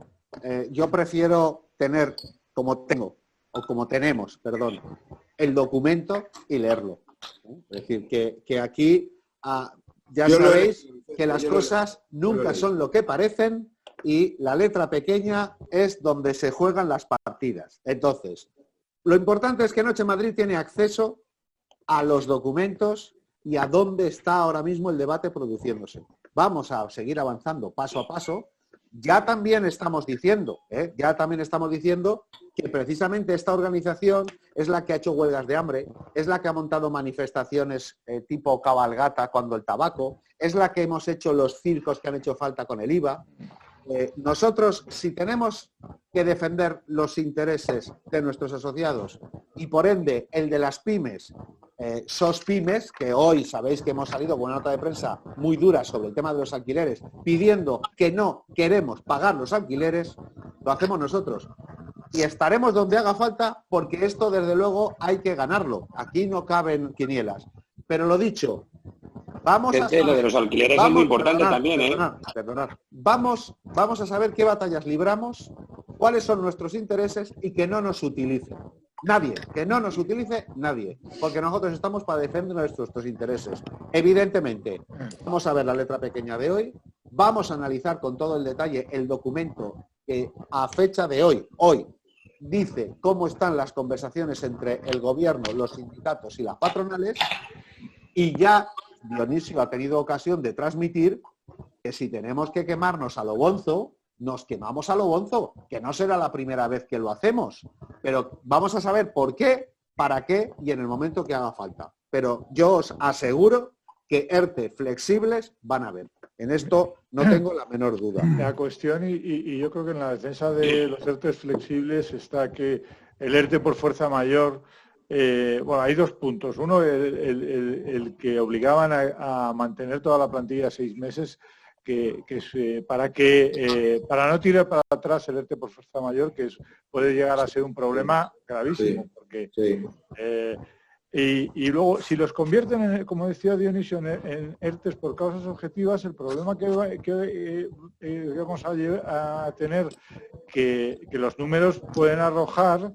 A: yo prefiero tener como tenemos, el documento y leerlo. Es decir, que aquí ya sabéis que las cosas nunca son lo que parecen y la letra pequeña es donde se juegan las partidas. Entonces, lo importante es que Noche Madrid tiene acceso a los documentos y a dónde está ahora mismo el debate produciéndose. Vamos a seguir avanzando paso a paso. Ya también estamos diciendo que precisamente esta organización es la que ha hecho huelgas de hambre, es la que ha montado manifestaciones tipo cabalgata cuando el tabaco, es la que hemos hecho los circos que han hecho falta con el IVA. Nosotros, si tenemos que defender los intereses de nuestros asociados y por ende el de las pymes, SOSPymes, que hoy sabéis que hemos salido con una nota de prensa muy dura sobre el tema de los alquileres, pidiendo que no queremos pagar los alquileres, lo hacemos nosotros. Y estaremos donde haga falta porque esto, desde luego, hay que ganarlo. Aquí no caben quinielas. Pero lo dicho, vamos a saber,
B: lo de los alquileres es muy importante también,
A: Perdonad. Vamos a saber qué batallas libramos, cuáles son nuestros intereses y que no nos utilicen. Nadie, que no nos utilice nadie, porque nosotros estamos para defender nuestros intereses. Evidentemente, vamos a ver la letra pequeña de hoy, vamos a analizar con todo el detalle el documento que a fecha de hoy dice cómo están las conversaciones entre el gobierno, los sindicatos y las patronales, y ya Dionisio ha tenido ocasión de transmitir que si tenemos que quemarnos a lo bonzo, nos quemamos a lo bonzo, que no será la primera vez que lo hacemos, pero vamos a saber por qué, para qué y en el momento que haga falta. Pero yo os aseguro que ERTE flexibles van a haber. En esto no tengo la menor duda.
E: La cuestión, y yo creo que en la defensa de los ERTE flexibles está que el ERTE por fuerza mayor, hay dos puntos. Uno, el que obligaban a mantener toda la plantilla 6 meses, para no tirar para atrás el ERTE por fuerza mayor, que puede llegar a ser un problema gravísimo.
H: Sí,
E: porque
H: sí.
E: Y luego, si los convierten, como decía Dionisio, en ERTEs por causas objetivas, el problema que vamos a tener, que los números pueden arrojar,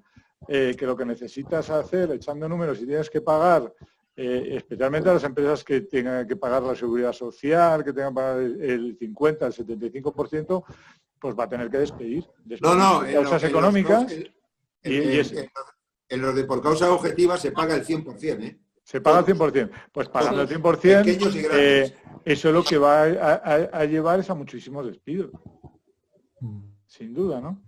E: que lo que necesitas hacer, echando números, y tienes que pagar, especialmente a las empresas que tengan que pagar la seguridad social, que tengan que pagar el 50, el 75%, pues va a tener que despedir.
H: No,
E: causas económicas.
H: En los de por causa objetiva se paga el 100%,
E: Se paga al 100%. Pues pagando el 100%, eso lo que va a llevar es a muchísimos despidos. Sin duda, ¿no?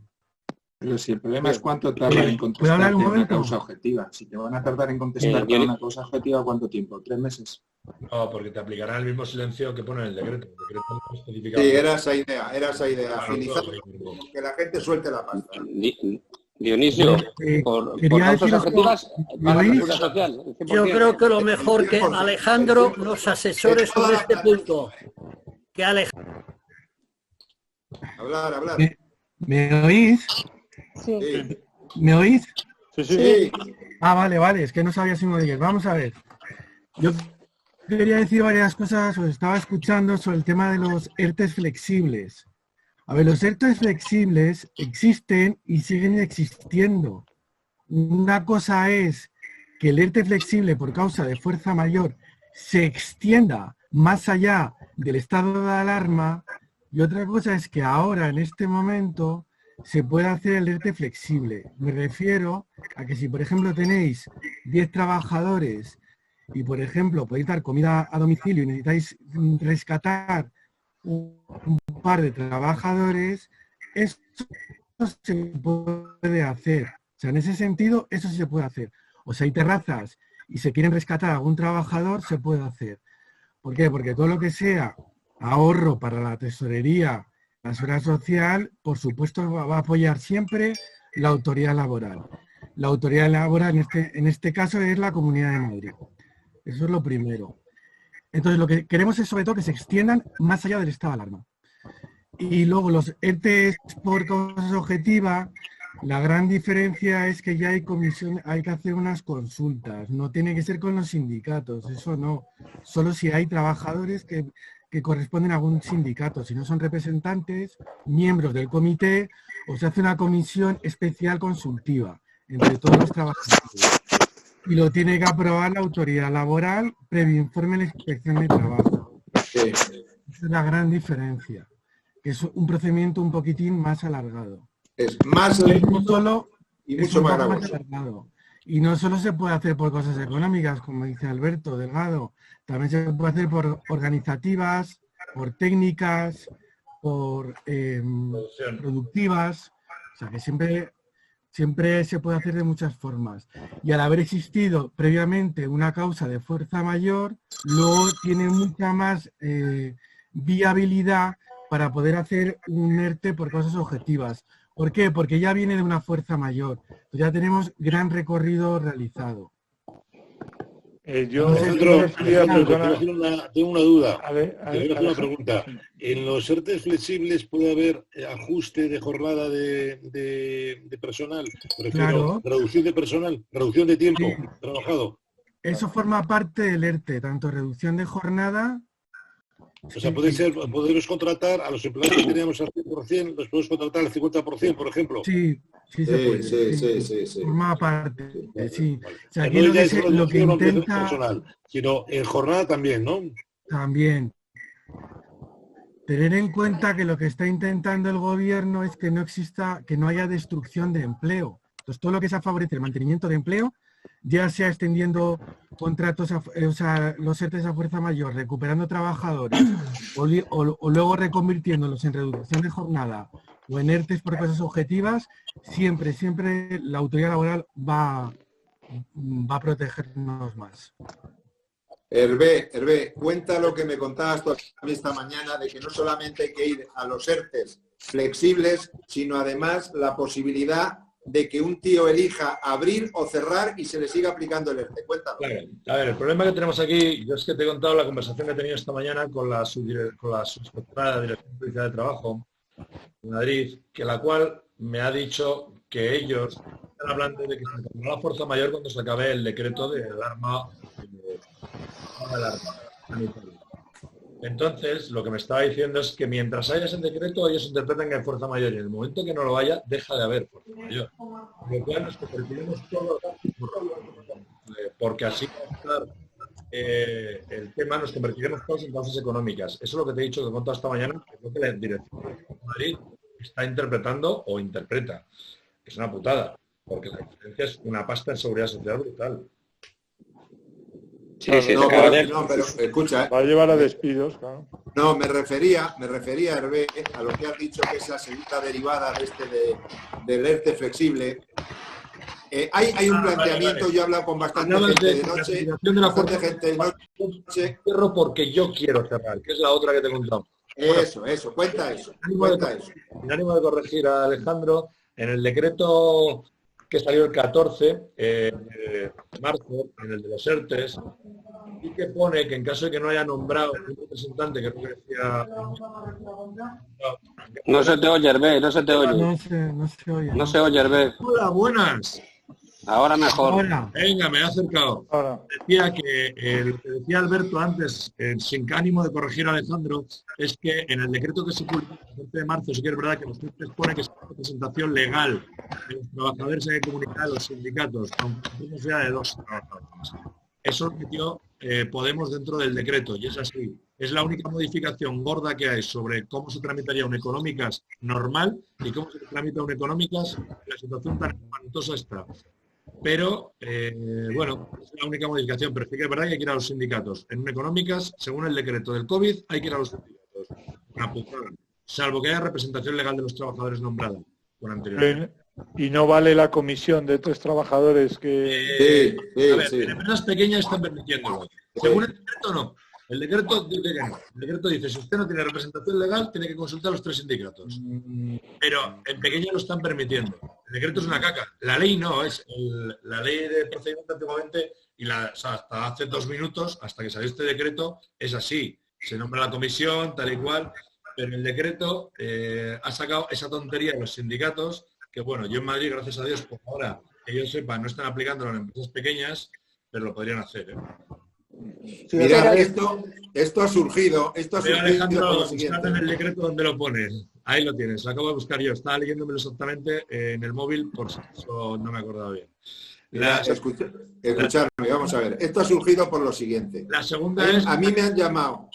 K: Pero si el problema es cuánto tardan en contestar una causa objetiva. Si te van a tardar en contestar una causa objetiva, ¿cuánto tiempo? ¿3 meses?
M: No, porque te aplicarán el mismo silencio que pone en el decreto. El decreto no especifica.
H: Sí, era esa idea. Agilizar, que la gente suelte la pasta.
B: Dionisio, por causas objetivas, para la Seguridad Social.
G: Yo creo que lo mejor que Alejandro nos asesore sobre este punto. Que Alejandro...
H: Hablar.
N: ¿Me oís?
I: Sí.
N: ¿Me oís?
H: Sí.
N: Ah, vale, es que no sabía si me oíais. Vamos a ver. Yo quería decir varias cosas, os estaba escuchando sobre el tema de los ERTEs flexibles. A ver, los ERTEs flexibles existen y siguen existiendo. Una cosa es que el ERTE flexible por causa de fuerza mayor se extienda más allá del estado de alarma, y otra cosa es que ahora, en este momento, se puede hacer el ERTE flexible. Me refiero a que si, por ejemplo, tenéis 10 trabajadores y, por ejemplo, podéis dar comida a domicilio y necesitáis rescatar un par de trabajadores, eso se puede hacer. O sea, en ese sentido, eso sí se puede hacer. O sea, hay terrazas y se quieren rescatar a algún trabajador, se puede hacer. ¿Por qué? Porque todo lo que sea ahorro para la tesorería, la seguridad social, por supuesto va a apoyar siempre la autoridad laboral. La autoridad laboral en este caso es la Comunidad de Madrid. Eso es lo primero. Entonces lo que queremos es sobre todo que se extiendan más allá del estado de alarma. Y luego los ERTE por causas objetivas, la gran diferencia es que ya hay que hacer unas consultas. No tiene que ser con los sindicatos, eso no. Solo si hay trabajadores que corresponden a algún sindicato. Si no son representantes, miembros del comité, o se hace una comisión especial consultiva entre todos los trabajadores. Y lo tiene que aprobar la autoridad laboral previo informe de la inspección de trabajo. Esa es la gran diferencia, que es un procedimiento un poquitín más alargado.
H: Es más lento y mucho más
N: alargado. Y no solo se puede hacer por cosas económicas, como dice Alberto Delgado, también se puede hacer por organizativas, por técnicas, por productivas. O sea que siempre se puede hacer de muchas formas. Y al haber existido previamente una causa de fuerza mayor, luego tiene mucha más viabilidad para poder hacer un ERTE por causas objetivas. ¿Por qué? Porque ya viene de una fuerza mayor. Ya tenemos gran recorrido realizado.
J: Tengo una duda. Tengo una pregunta. ¿En los ERTEs flexibles puede haber ajuste de jornada de personal?
N: Claro.
J: Reducción de personal, reducción de tiempo trabajado.
N: Eso forma parte del ERTE, tanto reducción de jornada...
J: O sea, podemos contratar a los empleados que teníamos al 100%, los podemos contratar al 50%, por ejemplo.
N: Sí, se puede. Sí. Forma parte, sí. O sea,
J: no ya es
N: lo que intenta...
J: personal, sino en jornada también, ¿no?
N: También. Tener en cuenta que lo que está intentando el gobierno es que no haya destrucción de empleo. Entonces, todo lo que se favorece el mantenimiento de empleo, ya sea extendiendo contratos, los ERTEs a fuerza mayor, recuperando trabajadores, o luego reconvirtiéndolos en reducción de jornada o en ERTEs por cosas objetivas, siempre la autoridad laboral va a protegernos más.
H: Hervé, cuenta lo que me contabas tú a mí esta mañana, de que no solamente hay que ir a los ERTEs flexibles, sino además la posibilidad de que un tío elija abrir o cerrar y se le siga aplicando el ERTE. Cuéntalo.
M: Claro. A ver, el problema que tenemos aquí, yo es que te he contado la conversación que he tenido esta mañana con la subinspectora de Dirección de Policía de Trabajo de Madrid, que la cual me ha dicho que ellos están hablando de que se acabó la fuerza mayor cuando se acabe el decreto de alarma sanitaria. Entonces, lo que me estaba diciendo es que mientras haya ese decreto, ellos interpretan que hay fuerza mayor y en el momento que no lo haya, deja de haber fuerza mayor. Por lo cual nos convertiremos todos, porque así va a estar el tema, nos convertiremos todos en causas económicas. Eso es lo que te he dicho que he contado esta mañana, que es lo que la Dirección de Madrid está interpretando o interpreta. Es una putada, porque la diferencia es una pasta en seguridad social brutal.
B: Sí,
E: claro,
B: sí,
H: No,
B: se caga de él.
H: no, pero escucha,
E: va a llevar a despidos, claro.
H: no, me refería, Hervé, a lo que has dicho que es la segunda derivada del ERTE flexible. Hay un planteamiento,
M: vale.
H: yo he hablado con bastante
M: Hablabas
H: gente de
M: la
H: noche,
M: situación de la
H: bastante
M: fuerza.
H: gente de noche.
M: Cierro porque yo quiero cerrar, que es la otra que te he contado.
H: Eso, cuenta eso.
M: Sin ánimo de corregir a Alejandro, en el decreto que salió el 14 de marzo, en el de los ERTES, y que pone que en caso de que no haya nombrado un representante, que es lo que decía...
B: No se te oye, Hervé, no se te oye.
N: No se oye.
B: No se oye, Hervé.
M: Hola, buenas.
B: Ahora mejor.
N: Ahora.
M: Venga, me he acercado.
E: Ahora.
M: Decía que lo que decía Alberto antes, sin ánimo de corregir a Alejandro, es que en el decreto que se publicó el 14 de marzo, sí que es verdad que los ERTES pone que es una representación legal de los trabajadores, hay que comunicar a los sindicatos, aunque no sea de 2 trabajadores. Eso lo metió Podemos dentro del decreto, y es así. Es la única modificación gorda que hay sobre cómo se tramitaría un económicas normal y cómo se tramita un económicas en la situación tan espantosa está. Pero, bueno, es la única modificación, pero sí que es verdad que hay que ir a los sindicatos. En un económicas, según el decreto del COVID, hay que ir a los sindicatos. Una putada. Salvo que haya representación legal de los trabajadores nombrada con anterioridad.
E: Y no vale la comisión de 3 trabajadores que...
M: A ver, en empresas pequeñas están permitiéndolo. Según el decreto, no. El decreto dice que no. El decreto dice, si usted no tiene representación legal, tiene que consultar a los 3 sindicatos. Pero en pequeño lo están permitiendo. El decreto es una caca. La ley no, es la ley de procedimiento antiguamente, y o sea, hasta hace 2 minutos, hasta que salió este decreto, es así. Se nombra la comisión, tal y cual, pero el decreto ha sacado esa tontería de los sindicatos, que bueno, yo en Madrid, gracias a Dios, por ahora, que yo sepa, no están aplicándolo en empresas pequeñas, pero lo podrían hacer, ¿eh?
H: Mira, esto ha surgido
M: Alejandro,
H: por lo siguiente.
M: en el decreto donde lo pones. Ahí lo tienes, lo acabo de buscar yo. Estaba leyéndomelo exactamente en el móvil, por si eso no me acordaba bien.
H: Escuchadme, vamos a ver. Esto ha surgido por lo siguiente.
M: La segunda es...
H: A mí me han llamado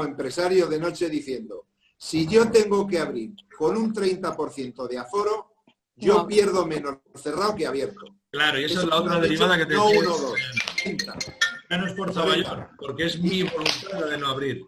H: empresarios de noche diciendo, si yo tengo que abrir con un 30% de aforo, yo pierdo menos cerrado que abierto.
M: Claro, y esa es la otra derivada que te
H: no
M: decía.
H: 1 o 2.
M: Menos fuerza mayor, porque es mi voluntad de no abrir.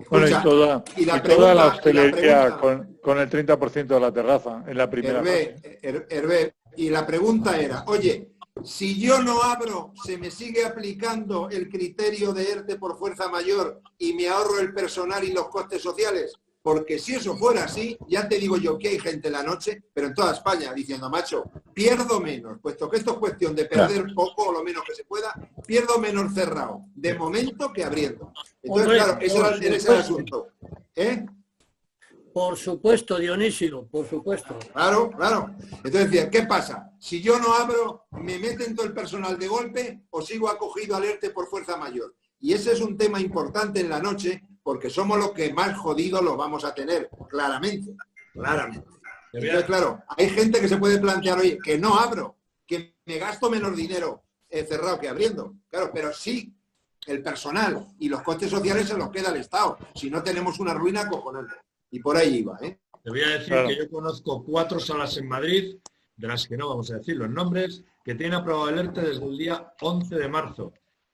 E: Bueno, y toda la hostelería con el 30% de la terraza en la primera fase.
H: Hervé, y la pregunta era, oye, si yo no abro, ¿se me sigue aplicando el criterio de ERTE por fuerza mayor y me ahorro el personal y los costes sociales? Porque si eso fuera así, ya te digo yo que hay gente en la noche, pero en toda España, diciendo, macho, pierdo menos, puesto que esto es cuestión de perder poco o lo menos que se pueda, pierdo menos cerrado, de momento que abriendo. Entonces, claro, ese era el asunto.
G: Por supuesto, Dionisio, por supuesto.
H: Claro. Entonces decía, ¿qué pasa? Si yo no abro, ¿me meten todo el personal de golpe o sigo acogido al ERTE por fuerza mayor? Y ese es un tema importante en la noche, porque somos los que más jodidos los vamos a tener, claramente. Entonces, claro, hay gente que se puede plantear, oye, que no abro, que me gasto menos dinero cerrado que abriendo. Claro, pero sí, el personal y los costes sociales se los queda el Estado. Si no, tenemos una ruina cojonante. Y por ahí iba, ¿eh?
M: Te voy a decir que yo conozco 4 salas en Madrid, de las que no vamos a decir los nombres, que tienen aprobado el ERTE desde el día 11 de marzo.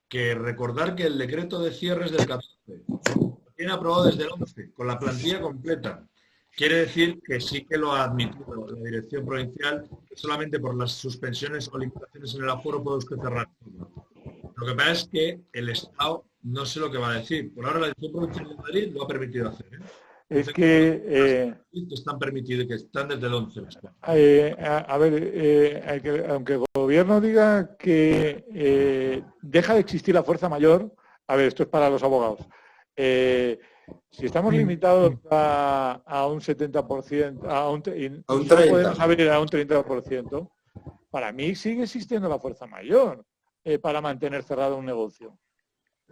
M: Que recordar que el decreto de cierre es del 14. Tiene aprobado desde el 11, con la plantilla completa. Quiere decir que sí que lo ha admitido la dirección provincial, que solamente por las suspensiones o limitaciones en el aforo puede usted cerrar. Lo que pasa es que el Estado no sé lo que va a decir. Por ahora la dirección provincial de Madrid lo ha permitido hacer, ¿eh?
E: Es que...
M: están permitidos, que están desde el 11.
E: Aunque el gobierno diga que deja de existir la fuerza mayor, a ver, esto es para los abogados, si estamos limitados a un 70%, y no podemos abrir a un 30%, para mí sigue existiendo la fuerza mayor para mantener cerrado un negocio.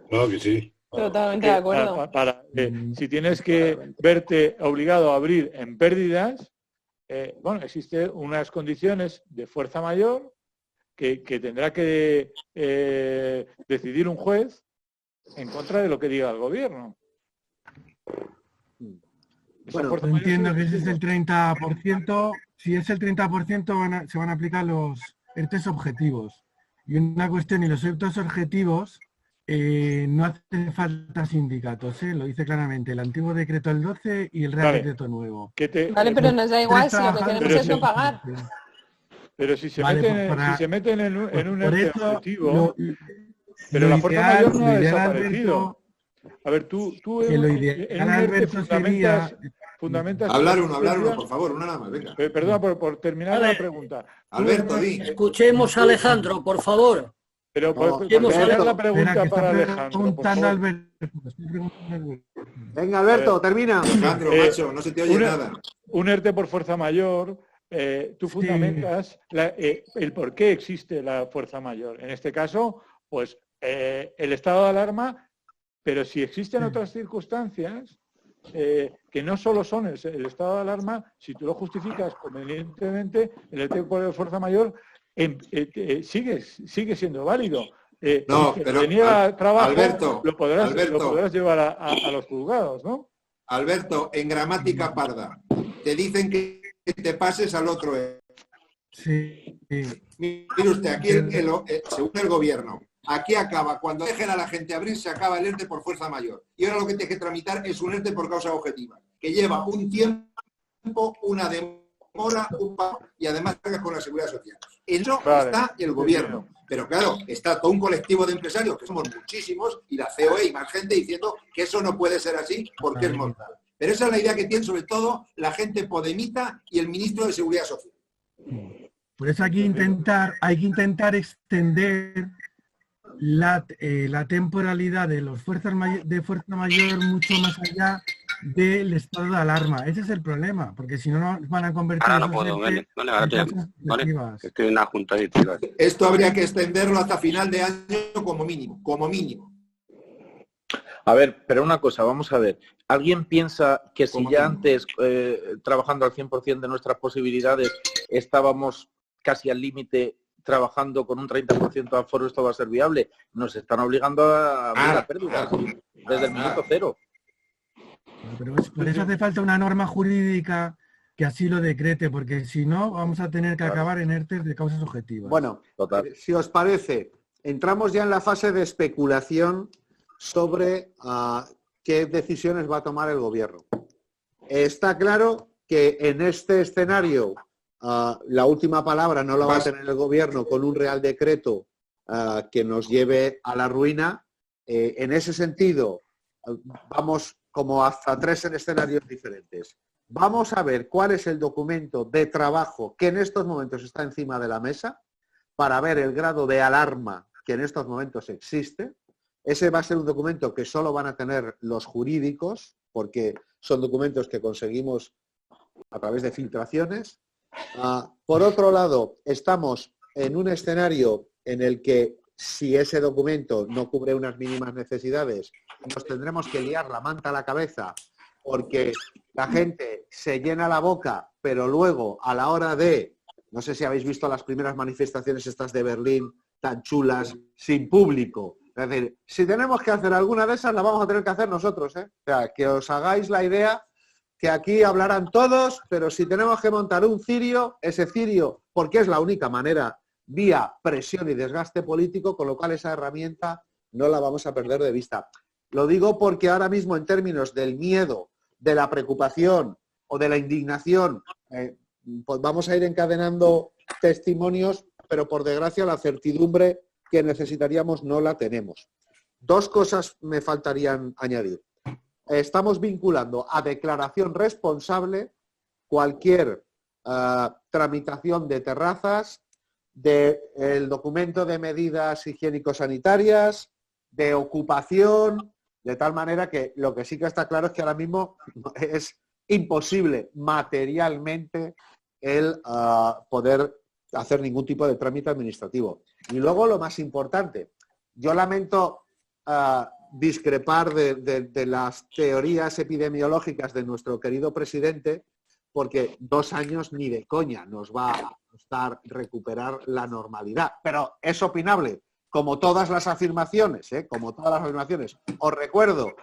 J: Claro que sí.
I: Totalmente de acuerdo.
E: Si tienes que verte obligado a abrir en pérdidas, bueno, existen unas condiciones de fuerza mayor que tendrá que decidir un juez en contra de lo que diga el gobierno.
N: Bueno, entiendo que ese es el 30%. Si es el 30%, se van a aplicar los ERTEs objetivos. Y una cuestión, y los ERTEs objetivos no hace falta sindicatos, lo dice claramente el antiguo decreto del 12 y el Real Decreto nuevo.
I: Vale, pero nos da igual si lo que queremos es no pagar.
E: Pero si se
N: Vale,
E: meten,
N: pues para-
E: si se meten en un
N: por
E: ente
N: eso,
E: objetivo, pero
N: lo
E: la fuerza
N: ideal-
E: mayor no ha
N: lo ideal,
E: desaparecido.
N: Alberto,
E: A ver, tú
N: que lo
E: en
N: ideal,
E: un ERTE
N: Alberto, sería...
E: fundamentas...
H: Hablar uno, por favor, una nada más, venga.
E: Perdona por terminar la pregunta.
H: Alberto, di.
G: Escuchemos a Alejandro, por favor.
E: Pero por
G: Escuchemos a
E: terminar la
G: Alejandro.
E: pregunta
N: Espera, que
E: para
N: está
E: Alejandro, por
N: preguntando
E: favor.
N: Alberto. Estoy preguntando a Alberto.
A: Venga, Alberto, termina.
H: Alejandro, macho, no se te oye nada.
E: Un ERTE por fuerza mayor, tú
N: Sí.
E: fundamentas el por qué existe la fuerza mayor. En este caso, pues el estado de alarma, pero si existen otras circunstancias que no solo son el estado de alarma, si tú lo justificas convenientemente, el ERTE por fuerza mayor sigue siendo válido.
H: No,
E: que
H: pero
E: deniega trabajo,
H: Alberto,
E: lo podrás llevar a los juzgados, ¿no?
H: Alberto, en gramática parda, te dicen que te pases al otro.
N: Sí.
H: Mire usted, aquí según el gobierno, aquí acaba, cuando dejen a la gente abrir, se acaba el ERTE por fuerza mayor. Y ahora lo que tiene que tramitar es un ERTE por causa objetiva, que lleva un tiempo, una demora, un pago y además carga con la seguridad social. En eso está el gobierno. Pero claro, está todo un colectivo de empresarios, que somos muchísimos, y la COE y más gente diciendo que eso no puede ser así porque es mortal. Pero esa es la idea que tiene sobre todo la gente podemita y el ministro de Seguridad Social.
N: Por eso hay que intentar extender la temporalidad de los fuerzas de fuerza mayor mucho más allá del estado de alarma. Ese es el problema, porque si no nos van a convertir
B: Ahora no
N: esos
B: puedo,
N: ERTE
B: vale, ahora
N: en
B: te llamo,
N: causas
B: ¿vale?
N: efectivas.
B: Estoy en una junta directiva.
H: Esto habría que extenderlo hasta final de año como mínimo, como mínimo.
O: A ver, pero una cosa, vamos a ver. ¿Alguien piensa que si ya antes, trabajando al 100% de nuestras posibilidades, estábamos casi al límite trabajando con un 30% de aforo, esto va a ser viable? Nos están obligando a abrir la pérdida desde el minuto cero.
N: Pero por eso hace falta una norma jurídica que así lo decrete, porque si no vamos a tener que acabar en ERTEs de causas objetivas.
A: Bueno, si os parece, entramos ya en la fase de especulación sobre qué decisiones va a tomar el gobierno. Está claro que en este escenario la última palabra no la va a tener el gobierno con un real decreto que nos lleve a la ruina. En ese sentido, vamos como hasta 3 en escenarios diferentes. Vamos a ver cuál es el documento de trabajo que en estos momentos está encima de la mesa para ver el grado de alarma que en estos momentos existe. Ese va a ser un documento que solo van a tener los jurídicos, porque son documentos que conseguimos a través de filtraciones. Por otro lado, estamos en un escenario en el que si ese documento no cubre unas mínimas necesidades, nos tendremos que liar la manta a la cabeza porque la gente se llena la boca, pero luego a la hora de, no sé si habéis visto las primeras manifestaciones estas de Berlín, tan chulas, sin público. Es decir, si tenemos que hacer alguna de esas, la vamos a tener que hacer nosotros, ¿eh? O sea, que os hagáis la idea que aquí hablarán todos, pero si tenemos que montar un cirio, ese cirio, porque es la única manera, vía presión y desgaste político, con lo cual esa herramienta no la vamos a perder de vista. Lo digo porque ahora mismo en términos del miedo, de la preocupación o de la indignación, pues vamos a ir encadenando testimonios, pero por desgracia la certidumbre que necesitaríamos no la tenemos. 2 cosas me faltarían añadir. Estamos vinculando a declaración responsable cualquier tramitación de terrazas, del documento de medidas higiénico-sanitarias, de ocupación, de tal manera que lo que sí que está claro es que ahora mismo es imposible materialmente el poder hacer ningún tipo de trámite administrativo. Y luego lo más importante, yo lamento discrepar de las teorías epidemiológicas de nuestro querido presidente, porque 2 años ni de coña nos va a costar recuperar la normalidad. Pero es opinable, como todas las afirmaciones, como todas las afirmaciones. Os recuerdo